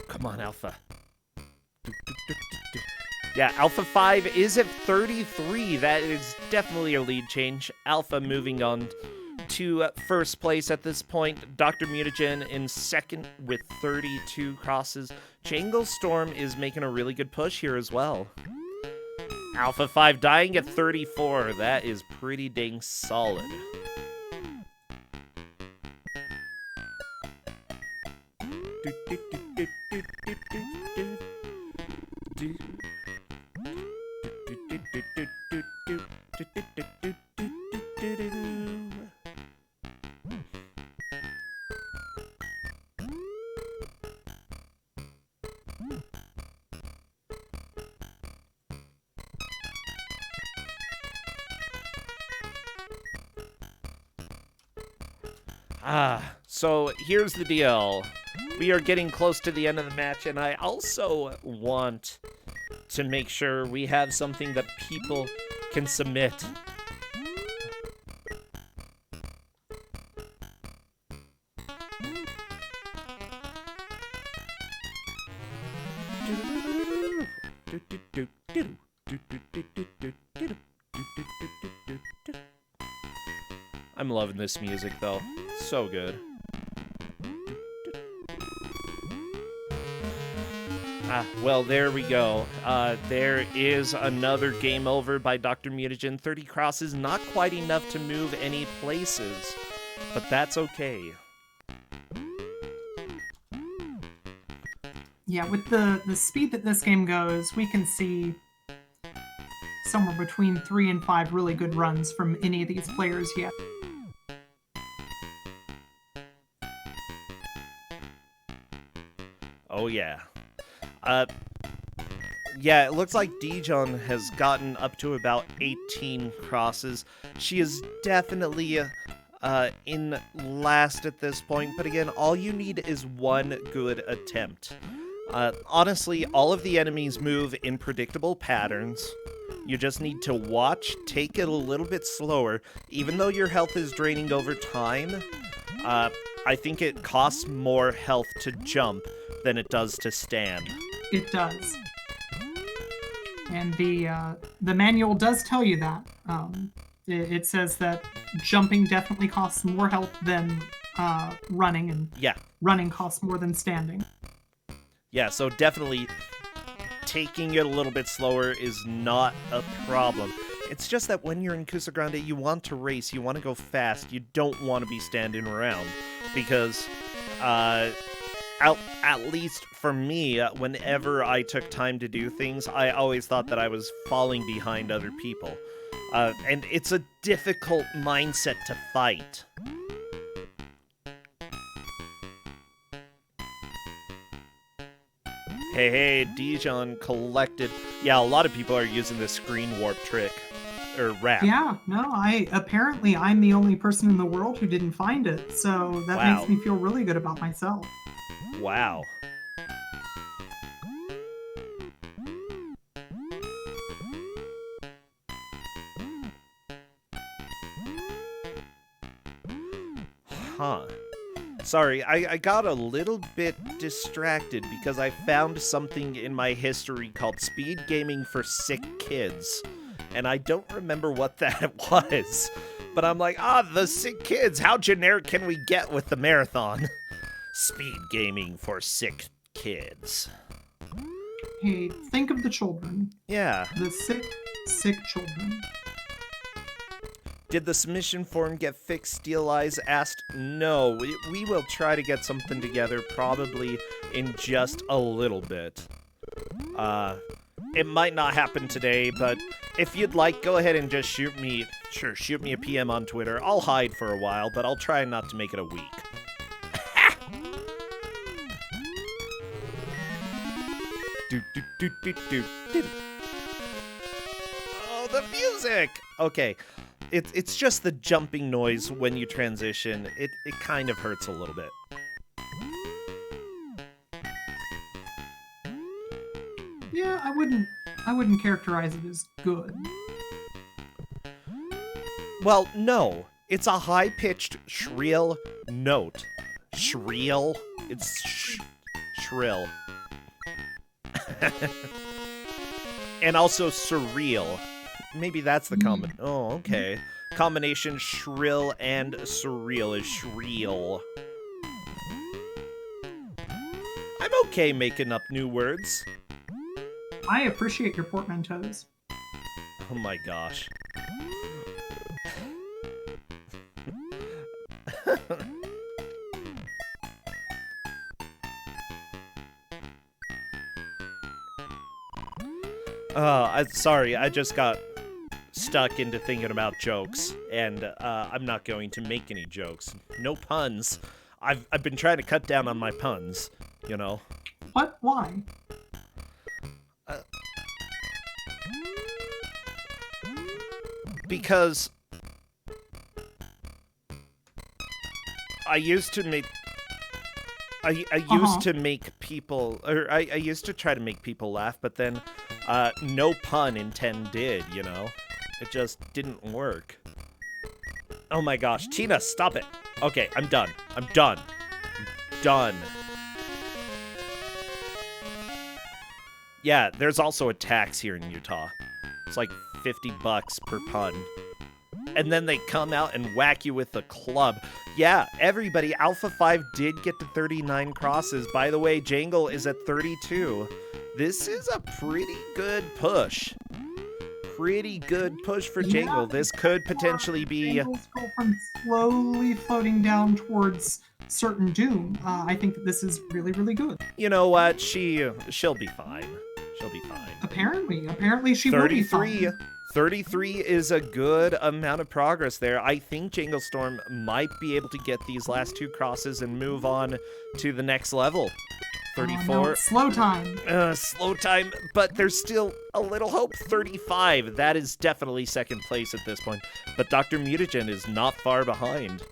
Come on, Alpha. Yeah, Alpha 5 is at 33. That is definitely a lead change. Alpha moving on to first place at this point. Dr. Mutagen in second with 32 crosses. Jangle Storm is making a really good push here as well. Alpha 5 dying at 34. That is pretty dang solid. So here's the deal. We are getting close to the end of the match, and I also want to make sure we have something that people can submit. I'm loving this music, though. So good. Well, there we go. There is another game over by Dr. Mutagen. 30 crosses, not quite enough to move any places, but that's okay. Yeah, with the speed that this game goes, we can see somewhere between 3 and 5 really good runs from any of these players yet. Oh, yeah. Yeah, it looks like Dijon has gotten up to about 18 crosses. She is definitely in last at this point, but again, all you need is one good attempt. Honestly, all of the enemies move in predictable patterns. You just need to watch, take it a little bit slower. Even though your health is draining over time, I think it costs more health to jump than it does to stand. It does. And the manual does tell you that. It says that jumping definitely costs more health than running, and running costs more than standing. Yeah, so definitely taking it a little bit slower is not a problem. It's just that when you're in Ku5ogrande, you want to race, you want to go fast, you don't want to be standing around. Because, at least for me, whenever I took time to do things, I always thought that I was falling behind other people. And it's a difficult mindset to fight. Hey, Dijon collected. Yeah, a lot of people are using the screen warp trick. Or wrap. Yeah, no, I'm the only person in the world who didn't find it, so that makes me feel really good about myself. Wow. Huh. Sorry, I got a little bit distracted because I found something in my history called Speed Gaming for Sick Kids. And I don't remember what that was. But I'm like, the sick kids, how generic can we get with the marathon? Speed Gaming for Sick Kids. Hey, think of the children. Yeah. The sick children. Did the submission form get fixed? Steel Eyes asked. No, we will try to get something together probably in just a little bit. It might not happen today, but if you'd like, go ahead and just shoot me a PM on Twitter. I'll hide for a while, but I'll try not to make it a week. Oh, the music! Okay, it's just the jumping noise when you transition. It kind of hurts a little bit. Yeah, I wouldn't characterize it as good. Well, no. It's a high-pitched, shrill note. Shrill? It's shrill. And also surreal. Maybe that's the combination. Oh, okay. Combination shrill and surreal is shrill. I'm okay making up new words. I appreciate your portmanteaus. Oh my gosh. Sorry, I just got stuck into thinking about jokes, and I'm not going to make any jokes. No puns. I've been trying to cut down on my puns, you know. What? Why? Because I used to make I used to make people, or I used to try to make people laugh, but then no pun intended, you know? It just didn't work. Oh my gosh, Tina, stop it. Okay, I'm done. I'm done. I'm done. Yeah, there's also a tax here in Utah. It's like $50 per pun. And then they come out and whack you with a club. Yeah, everybody, Alpha 5 did get to 39 crosses. By the way, Jangle is at 32. This is a pretty good push. Pretty good push for Jangle. This could potentially be... Jangle's girlfriend slowly floating down towards certain doom. I think that this is really, really good. You know what? She'll be fine. She'll be fine. Apparently she will be fine. 33 is a good amount of progress there. I think Jangle Storm might be able to get these last two crosses and move on to the next level. 34. No, slow time. Slow time, but there's still a little hope. 35. That is definitely second place at this point. But Dr. Mutagen is not far behind.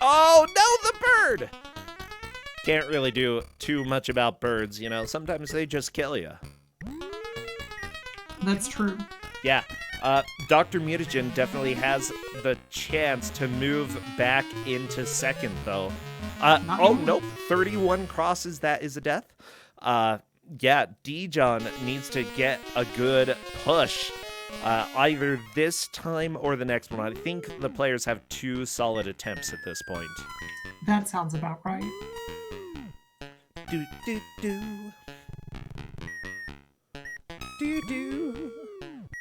Oh, no, the bird! Can't really do too much about birds, you know. Sometimes they just kill you. That's true. Yeah. Dr. Mutagen definitely has the chance to move back into second, though. Nope. 31 crosses, that is a death. Yeah, Dijon needs to get a good push. Either this time or the next one. I think the players have 2 solid attempts at this point. That sounds about right. Do do do. Do do.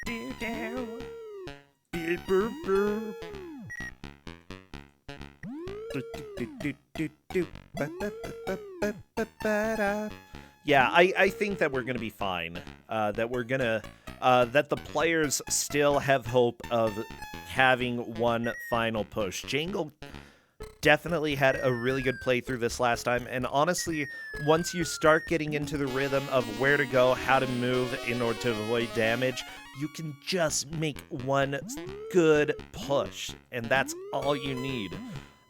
Do do. Beep burp burp. Do do do do do. Ba ba ba ba ba ba da. Yeah, I think that we're gonna be fine. That the players still have hope of having one final push. Jangle definitely had a really good playthrough this last time, and honestly, once you start getting into the rhythm of where to go, how to move in order to avoid damage, you can just make one good push, and that's all you need.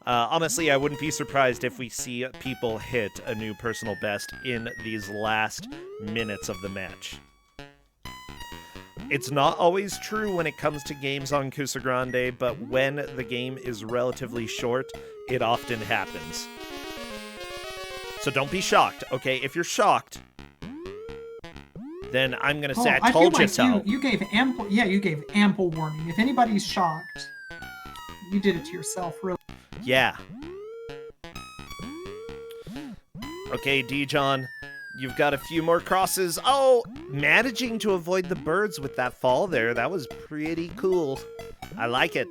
Honestly, I wouldn't be surprised if we see people hit a new personal best in these last minutes of the match. It's not always true when it comes to games on Ku5ogrande, but when the game is relatively short, it often happens. So don't be shocked, okay? If you're shocked, then I'm gonna say I told you so. You gave ample warning. If anybody's shocked, you did it to yourself, really. Yeah. Okay, Dijon, you've got a few more crosses. Oh, managing to avoid the birds with that fall there. That was pretty cool. I like it.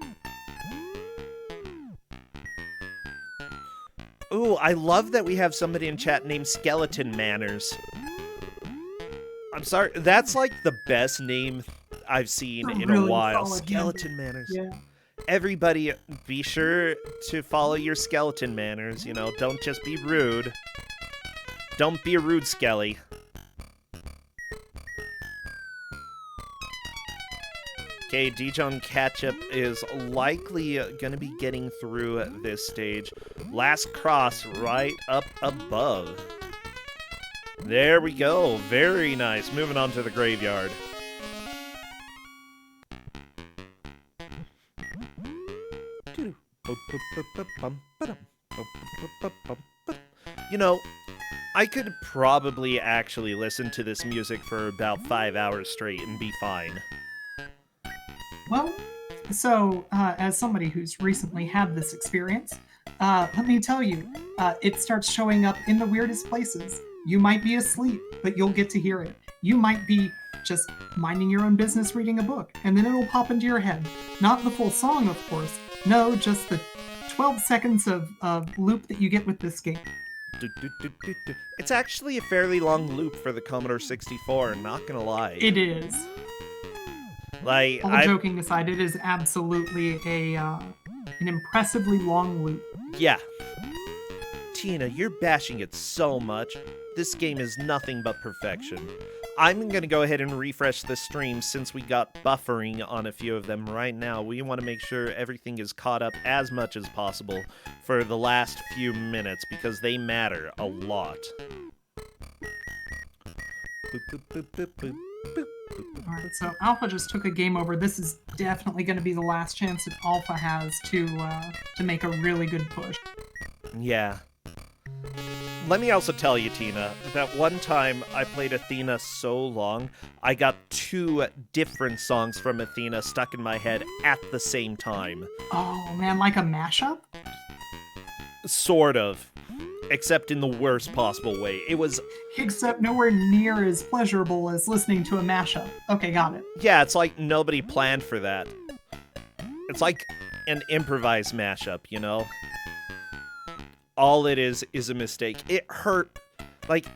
Ooh, I love that we have somebody in chat named Skeleton Manners. I'm sorry, that's like the best name I've seen in a while. Skeleton Manners. Yeah. Everybody, be sure to follow your Skeleton Manners. You know, don't just be rude. Don't be a rude skelly. Okay, Dijon Ketchup is likely going to be getting through this stage. Last cross right up above. There we go. Very nice. Moving on to the graveyard. You know, I could probably actually listen to this music for about 5 hours straight and be fine. Well, so as somebody who's recently had this experience, let me tell you, it starts showing up in the weirdest places. You might be asleep, but you'll get to hear it. You might be just minding your own business reading a book, and then it'll pop into your head. Not the full song, of course. No, just the 12 seconds of loop that you get with this game. It's actually a fairly long loop for the Commodore 64, not gonna lie. It is. Like, all joking aside, it is absolutely an impressively long loop. Yeah. Tina, you're bashing it so much. This game is nothing but perfection. I'm going to go ahead and refresh the stream since we got buffering on a few of them right now. We want to make sure everything is caught up as much as possible for the last few minutes because they matter a lot. Boop, boop, boop, boop, boop, boop. All right, so Alpha just took a game over. This is definitely going to be the last chance that Alpha has to make a really good push. Yeah. Let me also tell you, Tina, that one time I played Athena so long, I got 2 different songs from Athena stuck in my head at the same time. Oh, man, like a mashup? Sort of. Except in the worst possible way. It was... Except nowhere near as pleasurable as listening to a mashup. Okay, got it. Yeah, it's like nobody planned for that. It's like an improvised mashup, you know? All it is a mistake. It hurt. Like,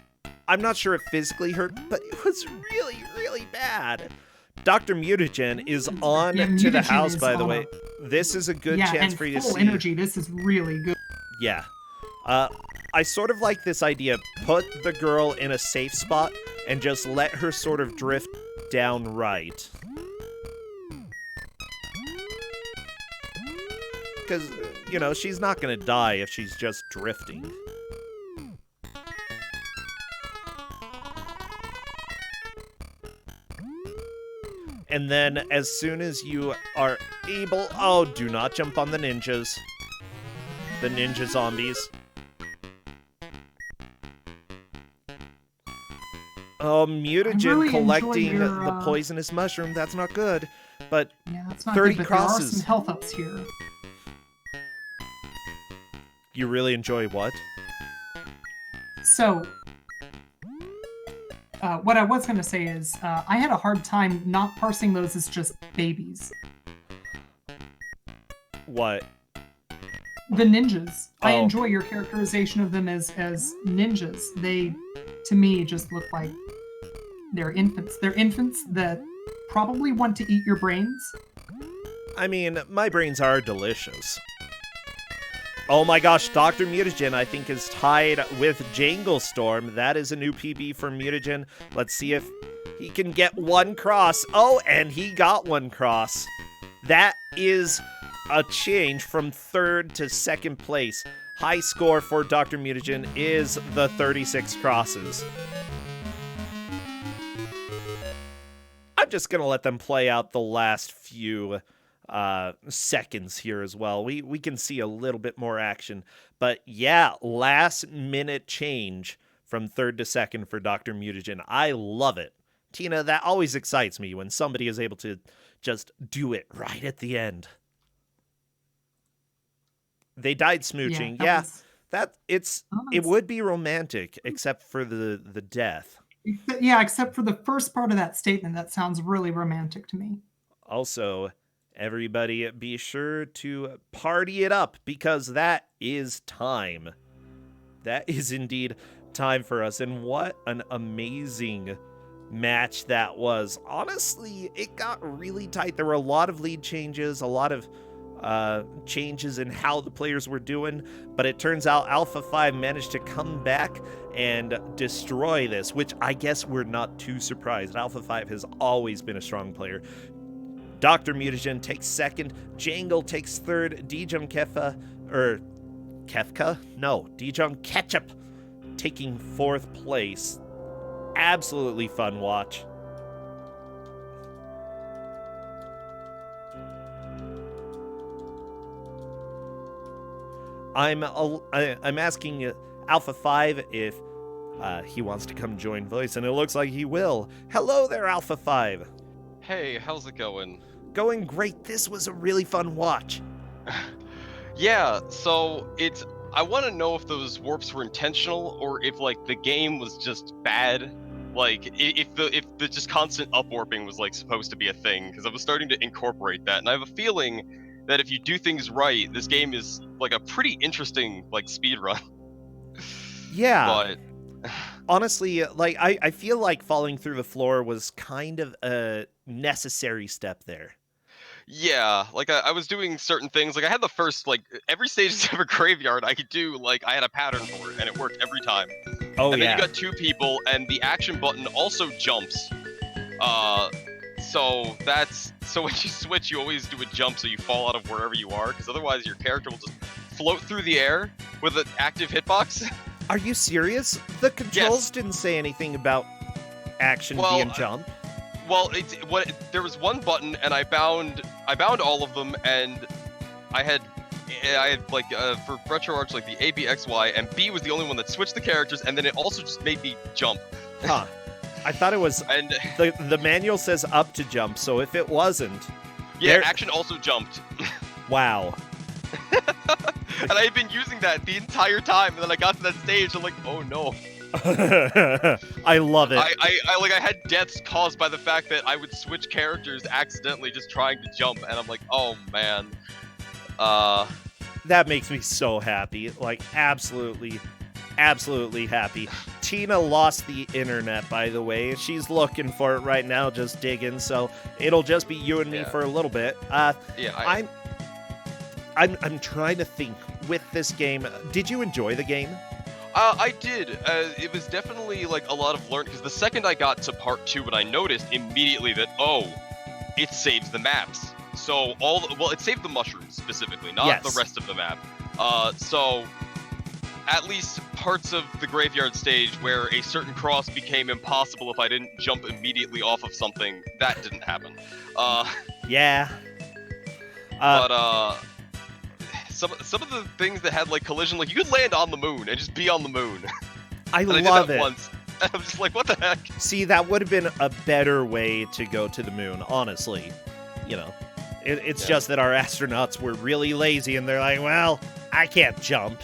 I'm not sure it physically hurt, but it was really, really bad. Dr. Mutagen is on to the house, by the way. This is a good chance for you to see. Full energy, this is really good. Yeah. I sort of like this idea. Put the girl in a safe spot and just let her sort of drift down right. Because, you know, she's not going to die if she's just drifting. And then, as soon as you are able... Oh, do not jump on the ninjas. The ninja zombies. Oh, Mutagen really collecting your, the poisonous mushroom. That's not good. But yeah, that's not 30 good, but crosses. There are some health ups here. You really enjoy what? So, what I was going to say is, I had a hard time not parsing those as just babies. What? The ninjas. Oh. I enjoy your characterization of them as ninjas. They, to me, just look like they're infants. They're infants that probably want to eat your brains. I mean, my brains are delicious. Oh my gosh, Dr. Mutagen, I think, is tied with Jangle Storm. That is a new PB for Mutagen. Let's see if he can get 1 cross. Oh, and he got 1 cross. That is a change from 3rd to 2nd place. High score for Dr. Mutagen is the 36 crosses. I'm just going to let them play out the last few seconds here as well. We can see a little bit more action. But yeah, last minute change from 3rd to 2nd for Dr. Mutagen. I love it. Tina, that always excites me when somebody is able to just do it right at the end. They died smooching. Yeah, it would be romantic except for the death. Yeah, except for the first part of that statement. That sounds really romantic to me. Also, everybody be sure to party it up because that is time. That is indeed time for us. And what an amazing match that was. Honestly, it got really tight. There were a lot of lead changes, a lot of changes in how the players were doing, but it turns out Alpha 5 managed to come back and destroy this, which I guess we're not too surprised. Alpha 5 has always been a strong player. Dr. Mutagen takes 2nd, Jangle takes 3rd, Dijong Ketchup taking 4th place. Absolutely fun watch. I'm asking Alpha 5 if he wants to come join Voice, and it looks like he will. Hello there, Alpha 5. Hey, how's it going? Going great. This was a really fun watch. Yeah, so I want to know if those warps were intentional or if like the game was just bad. Like if the just constant upwarping was like supposed to be a thing, because I was starting to incorporate that, and I have a feeling that if you do things right, this game is like a pretty interesting like speed run. Yeah. But honestly, like I feel like falling through the floor was kind of a necessary step there. Yeah, like I was doing certain things. Like I had the first like every stage of a graveyard I could do. Like I had a pattern for it, and it worked every time. Oh And then you yeah. got two people, and the action button also jumps. Uh, so when you switch, you always do a jump, so you fall out of wherever you are, because otherwise your character will just float through the air with an active hitbox. Are you serious? The controls Yes. didn't say anything about action Well, being jump. Well, there was one button, and I bound all of them, and I had like for RetroArch like the A, B, X, Y, and B was the only one that switched the characters, and then it also just made me jump. Huh. I thought it was And the manual says up to jump, so if it wasn't, yeah, there- action also jumped, wow. and I had been using that the entire time, and then I got to that stage, I'm like, oh no. I love it. I had deaths caused by the fact that I would switch characters accidentally just trying to jump, and I'm like, oh man. That makes me so happy. Like, absolutely happy. Tina lost the internet, by the way. She's looking for it right now, just digging, so it'll just be you and me Yeah. for a little bit. Yeah, I'm trying to think with this game. Did you enjoy the game? I did. It was definitely like a lot of learn, because the second I got to part 2, and I noticed immediately that, oh, it saves the maps. So it saved the mushrooms specifically, not Yes. the rest of the map. So at least parts of the graveyard stage where a certain cross became impossible if I didn't jump immediately off of something, that didn't happen. Yeah. But some of the things that had like collision, like you could land on the moon and just be on the moon. I And I love did that it. once. And I'm just like, what the heck? See, that would have been a better way to go to the moon, honestly. You know, it's Yeah. just that our astronauts were really lazy, and they're like, well, I can't jump.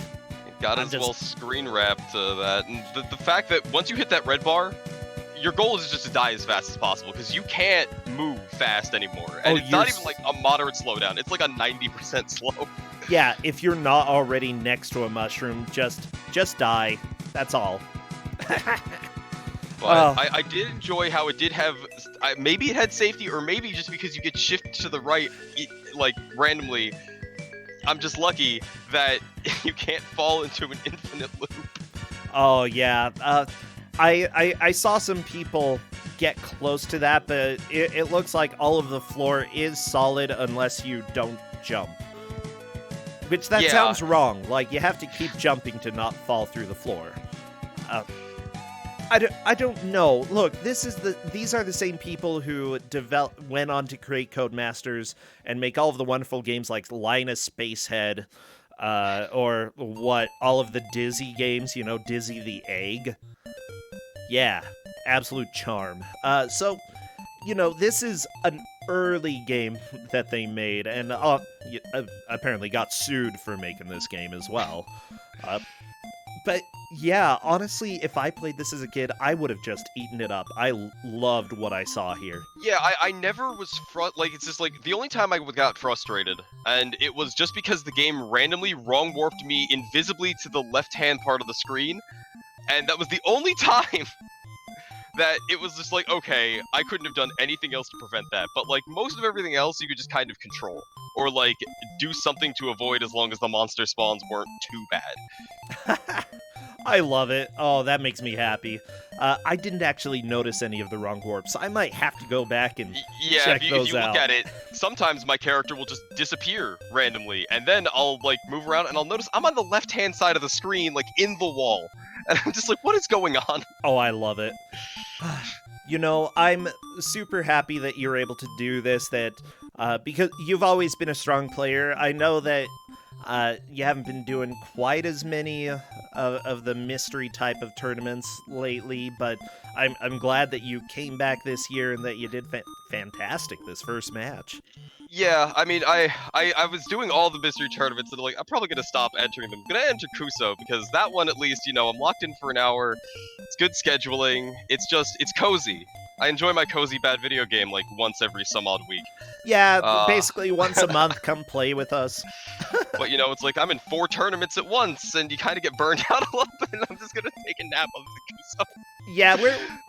Got I'm as just- well screen wrap to that. And the fact that once you hit that red bar, your goal is just to die as fast as possible, because you can't move fast anymore. And Oh, it's not you're even like a moderate slowdown. It's like a 90% slow. Yeah, if you're not already next to a mushroom, just die. That's all. But Oh. I did enjoy how it did have, maybe it had safety, or maybe just because you get shifted to the right, like randomly. I'm just lucky that you can't fall into an infinite loop. Oh yeah, I saw some people get close to that, but it looks like all of the floor is solid unless you don't jump. Which that Yeah. sounds wrong. Like you have to keep jumping to not fall through the floor. I don't know. Look, these are the same people who went on to create Codemasters and make all of the wonderful games like Linus Spacehead, or all of the Dizzy games, Dizzy the Egg. Yeah, absolute charm. So, this is an early game that they made, and apparently got sued for making this game as well. But yeah, honestly, if I played this as a kid, I would have just eaten it up. I loved what I saw here. Yeah, I never was it's just like the only time I got frustrated, and it was just because the game randomly wrong warped me invisibly to the left-hand part of the screen, and that was the only time that it was just like, okay, I couldn't have done anything else to prevent that, but like most of everything else you could just kind of control, or like do something to avoid as long as the monster spawns weren't too bad. I love it. Oh, that makes me happy. I didn't actually notice any of the wrong warps. I might have to go back and Yeah, check if those you out. look at it, sometimes my character will just disappear randomly, and then I'll like move around and I'll notice I'm on the left-hand side of the screen, like in the wall. And I'm just like, what is going on? Oh, I love it. I'm super happy that you're able to do this, because you've always been a strong player. I know that you haven't been doing quite as many of the mystery type of tournaments lately, but I'm glad that you came back this year and that you did fantastic this first match. Yeah, I mean, I was doing all the mystery tournaments, and like, I'm probably gonna stop entering them. I'm gonna enter Kuso, because that one, at least, I'm locked in for an hour. It's good scheduling. It's cozy. I enjoy my cozy bad video game like once every some odd week. Yeah, basically once a month, come play with us. But it's like I'm in 4 tournaments at once, and you kind of get burned out a little bit. And I'm just gonna take a nap on the Kuso. Yeah,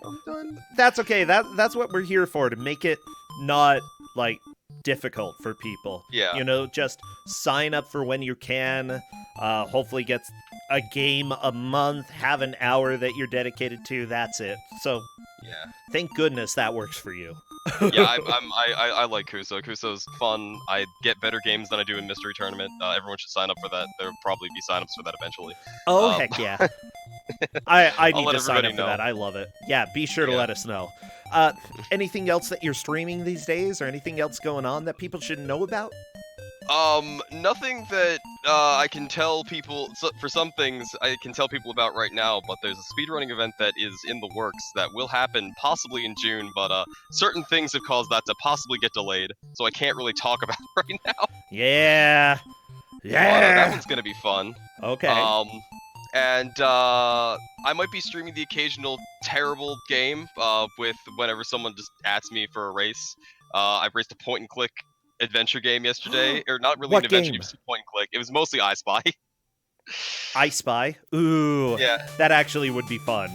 I'm done. that's okay. That's what we're here for, to make it not like difficult for people. Yeah. You know, just sign up for when you can. Hopefully get a game a month, have an hour that you're dedicated to. That's it. So Yeah. thank goodness that works for you. Yeah, I like Kuso. Kuso's fun. I get better games than I do in Mystery Tournament. Everyone should sign up for that. There'll probably be signups for that eventually. Oh, heck yeah. I I'll need let to sign everybody up for know. that. I love it. Yeah, be sure to Yeah. let us know. Anything else that you're streaming these days, or anything else going on that people should know about? Nothing that I can tell people. So, for some things, I can tell people about right now. But there's a speedrunning event that is in the works that will happen possibly in June. But certain things have caused that to possibly get delayed, so I can't really talk about it right now. Yeah. But Yeah. that one's gonna be fun. Okay. And I might be streaming the occasional terrible game with whenever someone just asks me for a race. I raced a point-and-click adventure game yesterday, or not really What an adventure game? game, just a point-and-click. It was mostly I Spy. I Spy? Ooh. Yeah. That actually would be fun.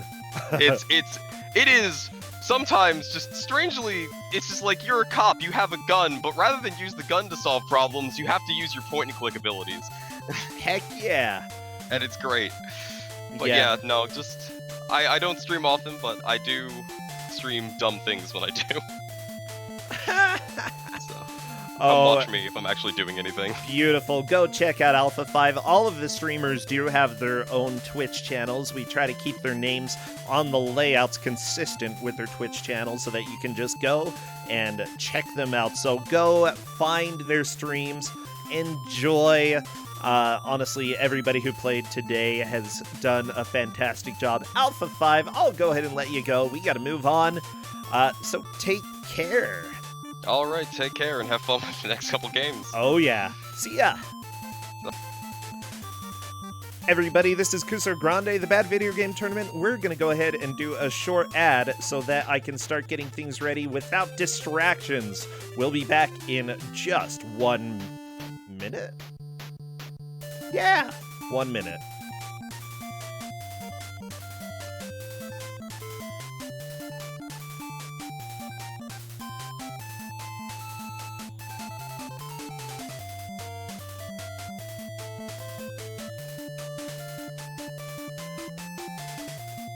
It is sometimes just strangely, it's just like you're a cop, you have a gun, but rather than use the gun to solve problems, you have to use your point-and-click abilities. Heck yeah. And it's great. But yeah, no, just I don't stream often, but I do stream dumb things when I do. So come watch me if I'm actually doing anything. Beautiful. Go check out Alpha 5. All of the streamers do have their own Twitch channels. We try to keep their names on the layouts consistent with their Twitch channels so that you can just go and check them out. So go find their streams, enjoy. Honestly, everybody who played today has done a fantastic job. Alpha 5, I'll go ahead and let you go. We got to move on. So take care. All right, take care and have fun with the next couple games. Oh, yeah. See ya. Everybody, this is Ku5ogrande, the Bad Video Game Tournament. We're going to go ahead and do a short ad so that I can start getting things ready without distractions. We'll be back in just 1 minute. Yeah, 1 minute.